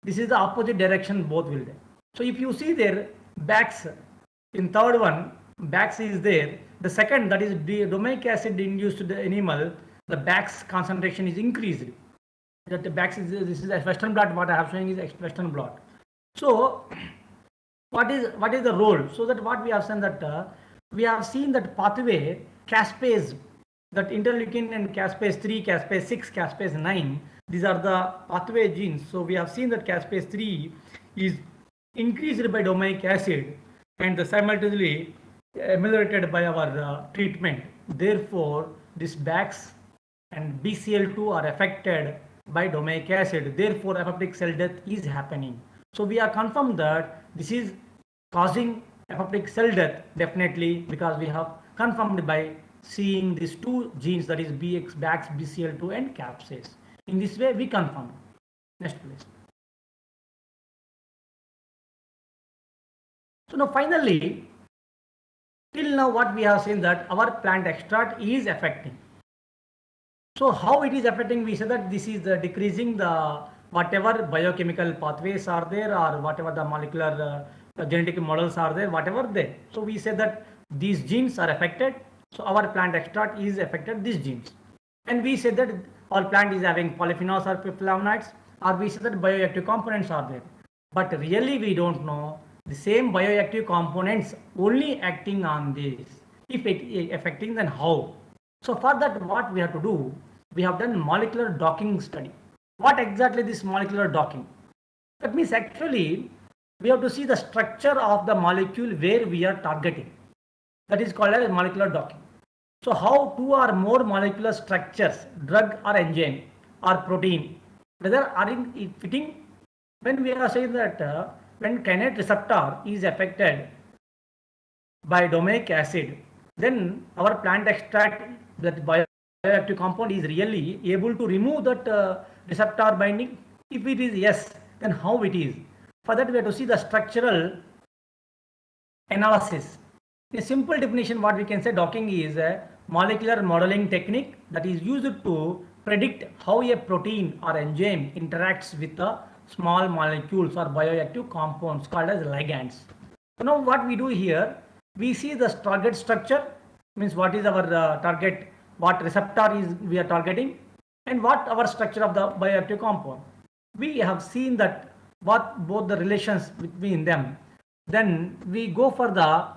This is the opposite direction both will do. So if you see there, BAX in third one, BAX is there. The second, that is the domic acid induced to the animal, the BAX concentration is increased. That the BAX is, this is a Western blot. What I have showing is Western blot. So what is the role? So that what we have seen that we have seen that pathway caspase, that interleukin and caspase 3, caspase 6, caspase 9, these are the pathway genes. So we have seen that caspase 3 is increased by domic acid and simultaneously ameliorated by our treatment. Therefore, this BAX and BCL2 are affected by domic acid. Therefore, apoptotic cell death is happening. So we are confirmed that this is causing apoptotic cell death, definitely, because we have confirmed by seeing these two genes, that is BX, BAX, BCL2 and capsase. In this way we confirm. Next please. So now finally, till now what we have seen that our plant extract is affecting. So how it is affecting, we say that this is decreasing the whatever biochemical pathways are there, or whatever the molecular genetic models are there, whatever they. So we say that these genes are affected. So our plant extract is affected these genes. And we say that our plant is having polyphenols or flavonoids, or we say that bioactive components are there. But really we don't know the same bioactive components only acting on this. If it is affecting, then how? So for that, what we have to do, we have done molecular docking study. What exactly this molecular docking? That means actually we have to see the structure of the molecule where we are targeting. That is called as molecular docking. So how two or more molecular structures, drug or enzyme or protein, whether are in fitting, when we are saying that when kinase receptor is affected by domic acid, then our plant extract, that bioactive compound, is really able to remove that receptor binding. If it is yes, then how it is? For that we have to see the structural analysis. A simple definition, what we can say, docking is a molecular modeling technique that is used to predict how a protein or enzyme interacts with the small molecules or bioactive compounds called as ligands. So now what we do here, we see the target structure, means what is our target, what receptor is we are targeting, and what our structure of the bioactive compound. We have seen that what both the relations between them. Then we go for the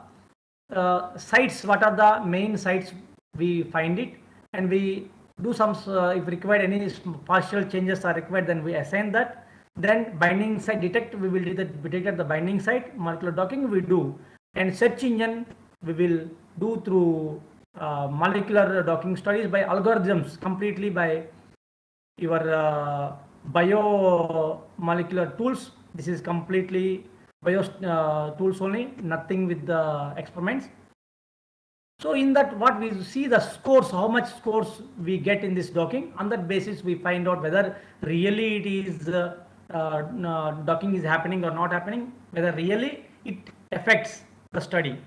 sites, what are the main sites, we find it, and we do some, if required any partial changes are required, then we assign that. Then binding site detect, we will detect the binding site, molecular docking we do, and search engine we will do through molecular docking studies by algorithms, completely by your biomolecular tools. This is completely bio tools only, nothing with the experiments. So in that, what we see the scores, how much scores we get in this docking. On that basis we find out whether really it is docking is happening or not happening, whether really it affects the study.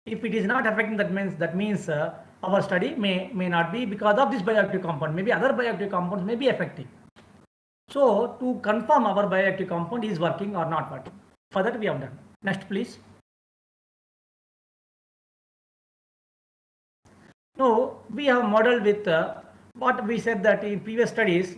If it is not affecting, that means our study may not be, because of this bioactive compound, maybe other bioactive compounds may be affecting. So to confirm our bioactive compound is working or not working, for that we have done. Next please. Now we have modeled with what we said that in previous studies,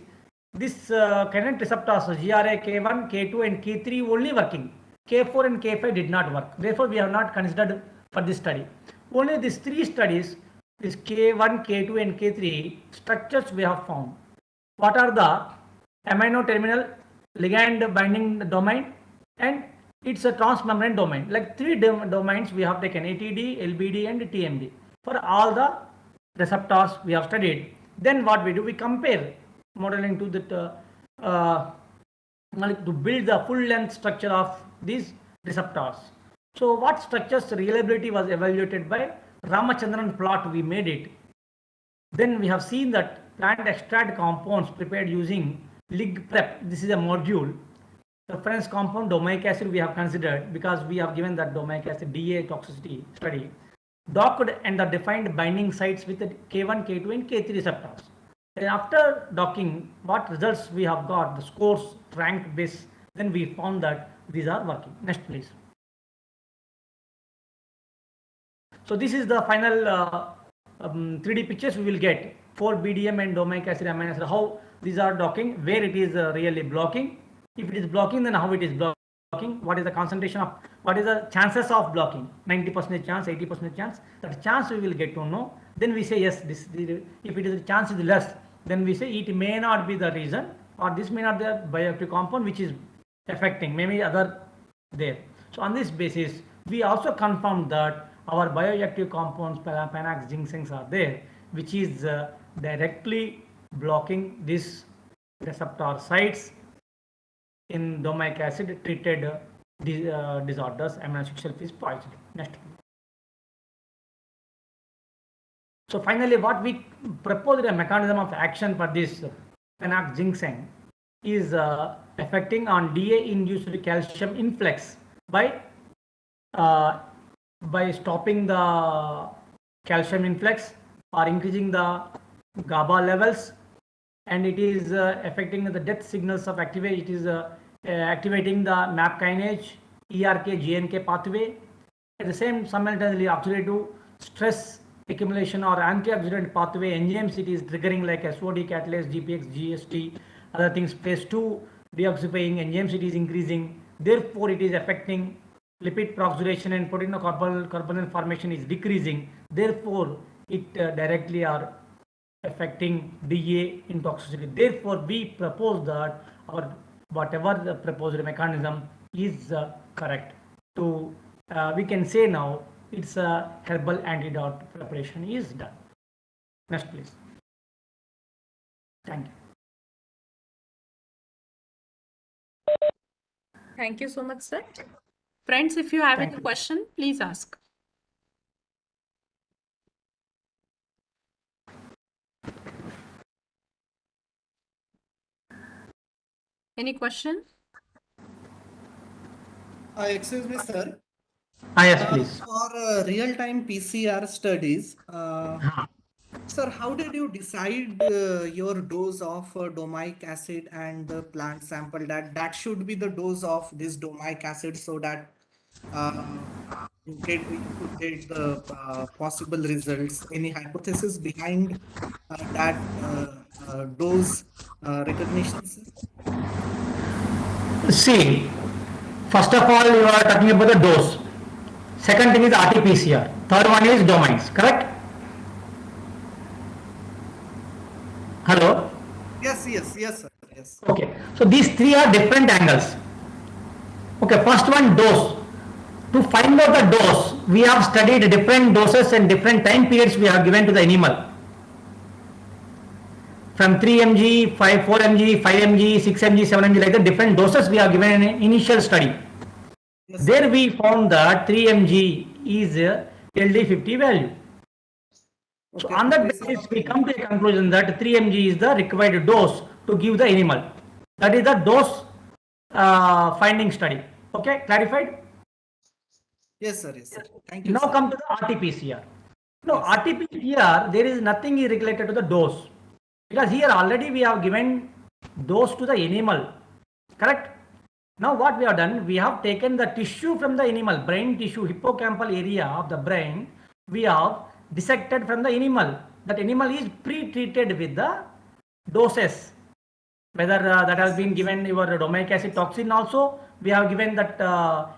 this kinase receptors GRA, K1, K2 and K3 only working. K4 and K5 did not work. Therefore we have not considered for this study. Only these three studies, this K1, K2 and K3 structures we have found. What are the amino terminal, ligand binding domain, and it's a transmembrane domain. Like three domains we have taken: ATD, LBD and TMD. For all the receptors we have studied. Then what we do, we compare modeling to that to build the full length structure of these receptors. So what structures reliability was evaluated by Ramachandran plot, we made it. Then we have seen that plant extract compounds prepared using Lig prep. This is a module. Reference compound domic acid we have considered, because we have given that domic acid DA toxicity study. Docked and the defined binding sites with the K1, K2 and K3 receptors. And after docking, what results we have got, the scores ranked base, then we found that these are working. Next please. So this is the final 3D pictures we will get for BDM and domic acid, amino acid, how these are docking, where it is really blocking. If it is blocking, then how it is blocking, what is the concentration of, what is the chances of blocking, 90% chance, 80% chance, that chance we will get to know. Then we say yes, this, if it is chance is less, then we say it may not be the reason, or this may not be the bioactive compound which is affecting, maybe other there. So on this basis, we also confirmed that our bioactive compounds, Panax, ginseng are there, which is directly blocking this receptor sites in domic acid treated disorders, amniotic shellfish poisoning. Next. So finally, what we proposed a mechanism of action for this phenolic ginseng is affecting on DA-induced calcium influx by uh, stopping the calcium influx or increasing the GABA levels, and it is affecting the death signals of activate. It is activating the MAP kinase, ERK, GNK pathway. At the same simultaneously oxidative stress accumulation or antioxidant pathway enzymes it is triggering like SOD catalase, GPX, GST, other things. Phase 2 deoxifying enzymes it is increasing. Therefore, it is affecting lipid peroxidation and protein-carbonyl formation is decreasing. Therefore, it directly are affecting DA in toxicity. Therefore, we propose that our whatever the proposed mechanism is correct. To we can say now it's a herbal antidote preparation is done. Next, please. Thank you. Thank you so much, sir. Friends, if you have Thank any you. question, please ask. Any question? Excuse me, sir. Yes, please. For real-time PCR studies, sir, how did you decide your dose of domic acid and the plant sample that should be the dose of this domic acid so that uh, you could get the possible results? Any hypothesis behind that dose recognition, sir? See, first of all, you are talking about the dose. Second thing is RT-PCR. Third one is domains. Correct? Hello. Yes, yes, yes, sir. Yes. Okay. So these three are different angles. Okay. First one dose. To find out the dose, we have studied different doses and different time periods we have given to the animal. From 3 mg, 4 mg, 5 mg, 6 mg, 7 mg, like the different doses we have given in an initial study. Yes, sir. There we found that 3 mg is a LD50 value. So Okay, on that this is basis, the we value. come to a conclusion that 3 mg is the required dose to give the animal. That is the dose finding study. Okay, clarified? Yes, sir. Yes, sir. Thank you, Now sir. come to the RT-PCR. No, Yes. RT-PCR, there is nothing related to the dose. Because here already we have given dose to the animal. Correct? Now what we have done, we have taken the tissue from the animal, brain tissue, hippocampal area of the brain, we have dissected from the animal. That animal is pre-treated with the doses. Whether that has Yes, been yes. given your domic acid toxin also, we have given that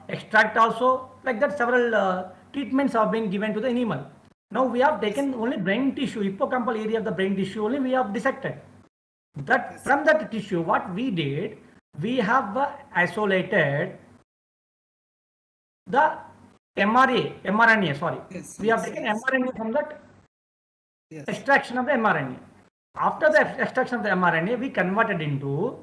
extract also, like that several treatments have been given to the animal. Now we have Yes, taken only brain tissue, hippocampal area of the brain tissue only we have dissected. That yes, sir. from that tissue, what we did, we have isolated the mRNA, sorry. Yes, We have yes, taken yes. mRNA from that Yes. extraction of the mRNA. After Yes, the sir. extraction of the mRNA, we converted into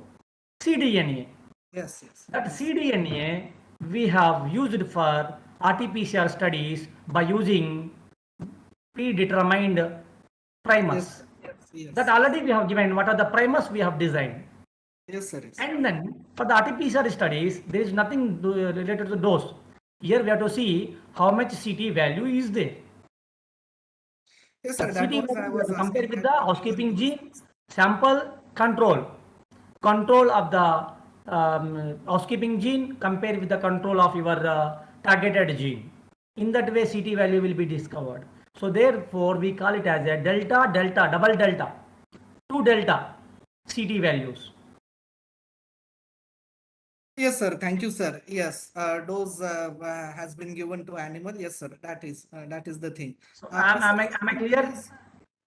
cDNA. Yes, yes. That Yes. cDNA we have used for RT-PCR studies by using predetermined Yes, primers. sir. Yes, That yes. already we have given what are the primers we have designed. Yes, sir. Yes, sir. And then for the RT-PCR studies, there is nothing related to the dose. Here we have to see how much CT value is there. Yes, sir. That That CT was value I we have was to compare asking with that the particular housekeeping dose. gene, sample, control. Control of the housekeeping gene compared with the control of your targeted gene. In that way, CT value will be discovered. So therefore, we call it as a delta, delta, double delta, two delta CT values. Yes, sir. Thank you, sir. Yes, dose has been given to animal. Yes, sir. That is the thing. So Sir, am I second thing clear? is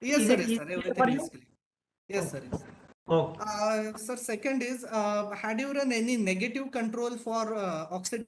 yes, sir. Yes, Is sir. clear for Everything is you? clear. Yes, sir. Yes. Okay. Sir, second is had you run any negative control for oxidation?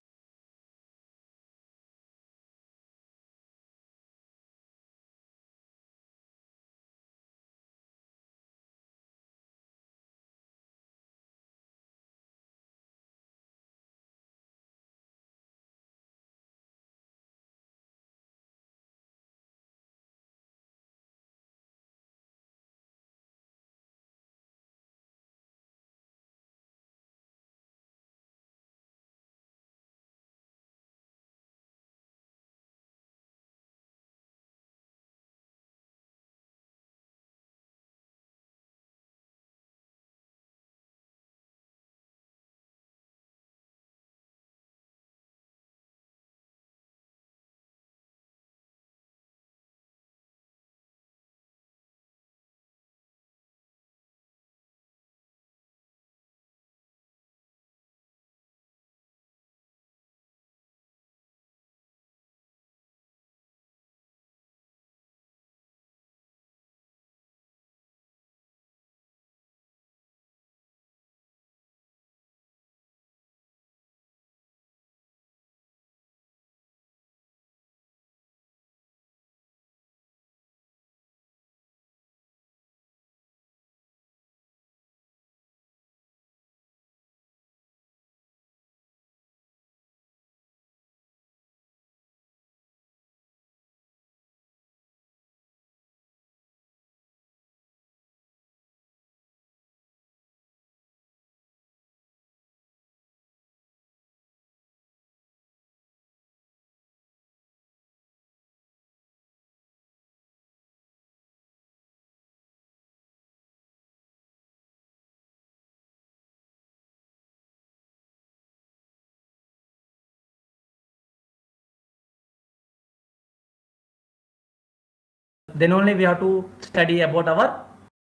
then only we have to study about our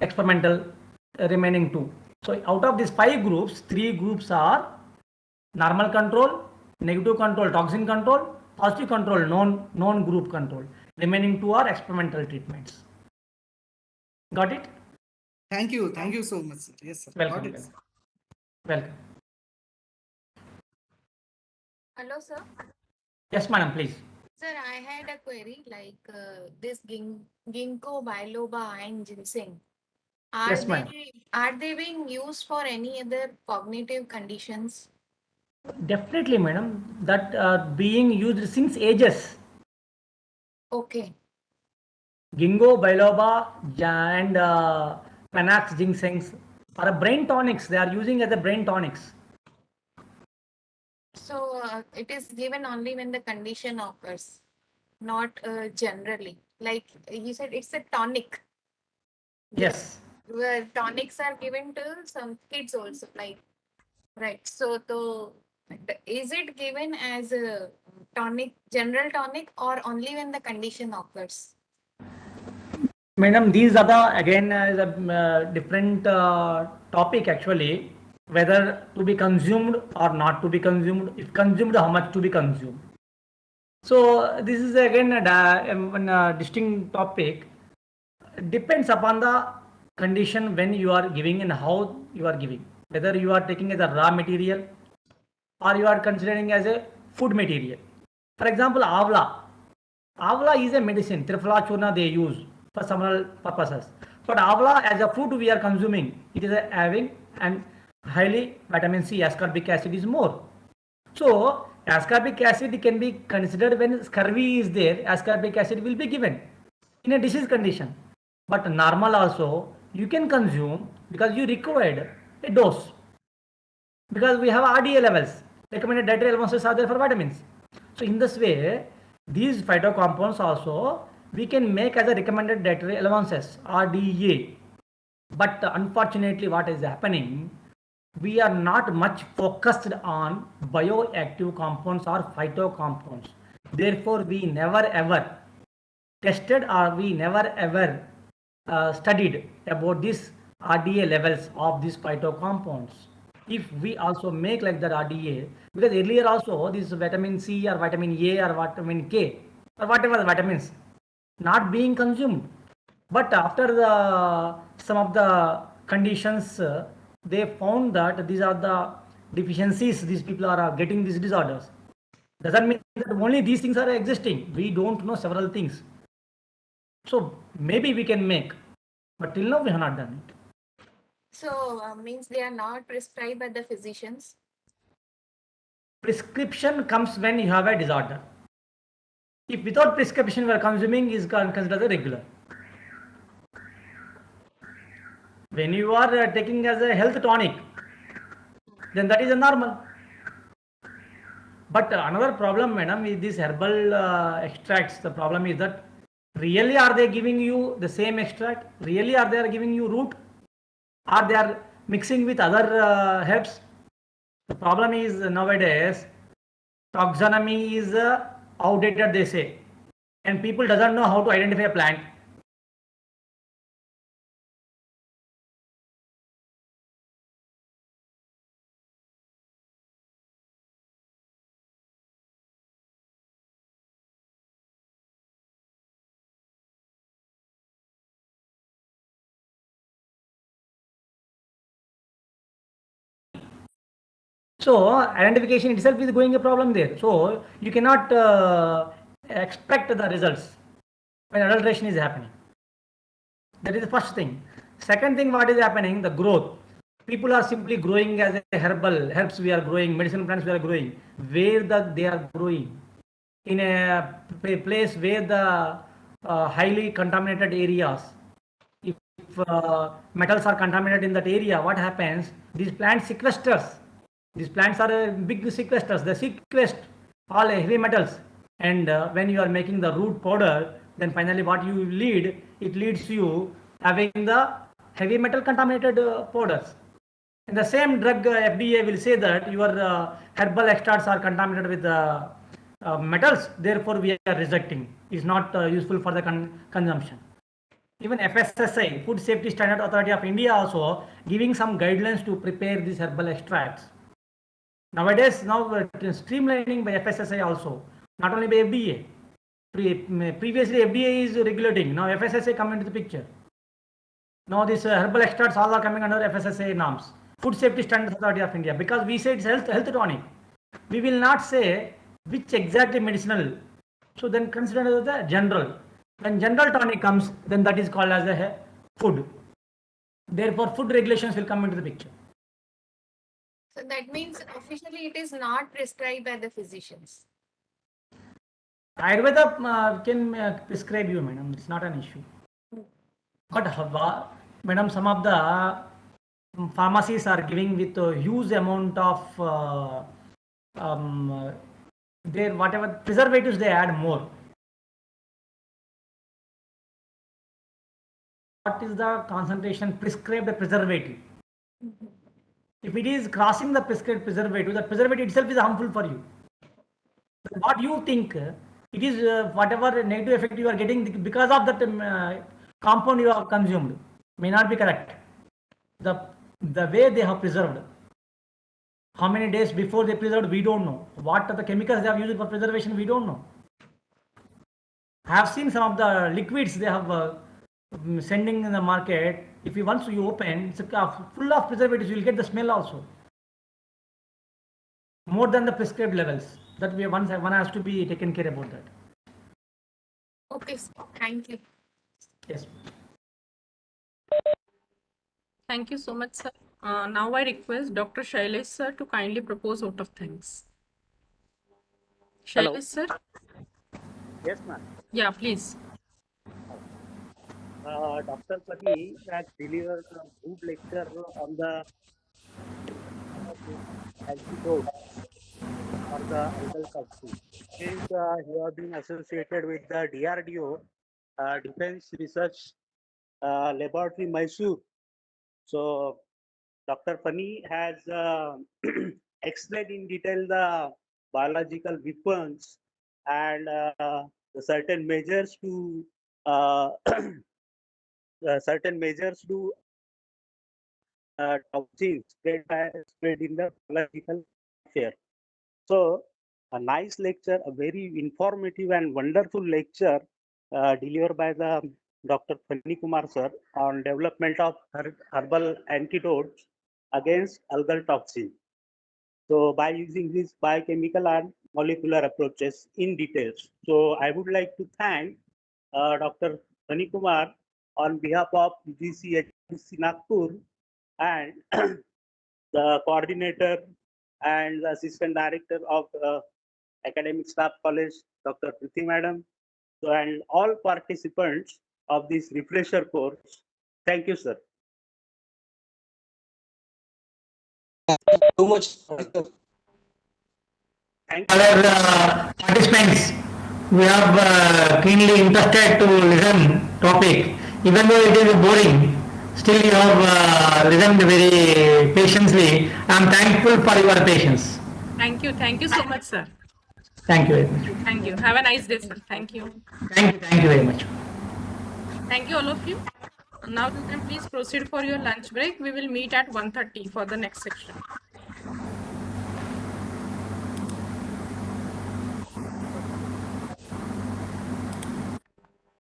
experimental remaining 2. So out of these 5 groups, 3 groups are normal control, negative control, toxin control, positive control, non group control. Remaining 2 are experimental treatments. Got it? Thank you. Thank you so much, sir. Yes, sir. Got Welcome. it, sir. Welcome. Hello, sir. Yes, madam, please. Sir, I had a query like this ginkgo biloba and ginseng. Are Yes, madam. they being used for any other cognitive conditions? Definitely, madam. That being used since ages. Okay. Ginkgo biloba and Panax ginsengs are brain tonics. They are using as a brain tonics. So it is given only when the condition occurs, not generally. Like you said, it's a tonic. Yes. Where tonics are given to some kids also, like right. So is it given as a tonic, general tonic, or only when the condition occurs? Madam, these are the again is a different topic actually. Whether to be consumed or not to be consumed. If consumed, how much to be consumed. So this is again a distinct topic. Depends upon the condition when you are giving and how you are giving. Whether you are taking as a raw material or you are considering as a food material. For example, avla. Avla is a medicine. Trifla churna they use for several purposes. But avla as a fruit we are consuming, it is having and highly vitamin C, ascorbic acid is more. So ascorbic acid can be considered when scurvy is there, ascorbic acid will be given in a disease condition. But normal also you can consume because you required a dose because we have RDA levels, recommended dietary allowances are there for vitamins. So in this way, these phytocompounds also we can make as a recommended dietary allowances RDA. But unfortunately, what is happening? We are not much focused on bioactive compounds or phytocompounds. Therefore, we never ever tested or we never ever studied about these RDA levels of these phytocompounds. If we also make like that RDA, because earlier also this vitamin C or vitamin A or vitamin K or whatever the vitamins not being consumed, but after the some of the conditions they found that these are the deficiencies these people are getting these disorders. Doesn't mean that only these things are existing. We don't know several things. So maybe we can make, but till now we have not done it. So means they are not prescribed by the physicians. Prescription comes when you have a disorder. If without prescription we are consuming is considered as a regular. When you are taking as a health tonic, then that is a normal. But another problem, madam, with these herbal extracts, the problem is that really are they giving you the same extract? Really are they giving you root? Or they are mixing with other herbs? The problem is nowadays taxonomy is outdated, they say, and people doesn't know how to identify a plant. So identification itself is going a problem there. So you cannot expect the results when adulteration is happening. That is the first thing. Second thing, what is happening? The growth. People are simply growing as a herbs we are growing, medicinal plants we are growing. Where they are growing in a place where the highly contaminated areas. If metals are contaminated in that area, what happens? These plants sequesters. These plants are big sequesters. They sequester all heavy metals. And when you are making the root powder, then finally what you lead, it leads you having the heavy metal contaminated powders. And the same drug FDA will say that your herbal extracts are contaminated with metals, therefore we are rejecting. Is not useful for the consumption. even FSSI, Food Safety Standard Authority of India, also giving some guidelines to prepare these herbal extracts. Nowadays, now streamlining by FSSI also, not only by FDA. Previously, FDA is regulating. Now FSSA come into the picture. Now these herbal extracts all are coming under FSSA norms, Food Safety Standards Authority of India, because we say it's health tonic. We will not say which exactly medicinal. So then consider as the general. When general tonic comes, then that is called as a food. Therefore, food regulations will come into the picture. So that means officially it is not prescribed by the physicians. Ayurveda can prescribe you, madam. It's not an issue. But madam, some of the pharmacies are giving with a huge amount of their whatever preservatives they add more. What is the concentration prescribed preservative? If it is crossing the prescribed preservative, the preservative itself is harmful for you. But what you think it is whatever negative effect you are getting because of that compound you have consumed may not be correct. The way they have preserved, how many days before they preserved, we don't know. What are the chemicals they have used for preservation, we don't know. I have seen some of the liquids they have sending in the market. If you once you open, it's full of preservatives. You will get the smell also more than the prescribed levels. That way, one has to be taken care about that. Okay, sir. Thank you. Yes. Thank you so much, sir. Now I request Dr. Shailesh sir to kindly propose vote of thanks. Hello. Shailesh sir? Yes, ma'am. Yeah, please. Dr. Pani has delivered a good lecture on the antidote for the algal toxin. Since he has been associated with the DRDO, Defense Research Laboratory, Mysore. So, Dr. Pani has explained in detail the biological weapons and the certain measures to toxins spread in the biological sphere. So, a nice lecture, a very informative and wonderful lecture delivered by the Dr. Phanikumar sir on development of herbal antidotes against algal toxin. So, by using these biochemical and molecular approaches in details. So, I would like to thank Dr. Phanikumar on behalf of UGC HPC Nagpur and the coordinator and the assistant director of academic staff college, Dr. Priti madam, so, and all participants of this refresher course. Thank you, sir. So much. Thank you. Other participants, we have keenly interested to listen topic. Even though it is boring, still you have listened very patiently. I am thankful for your patience. Thank you. Thank you so much, sir. Thank you very much. Thank you. Have a nice day, sir. Thank you. Thank you very much. Thank you, all of you. Now you can please proceed for your lunch break. We will meet at 1:30 for the next section.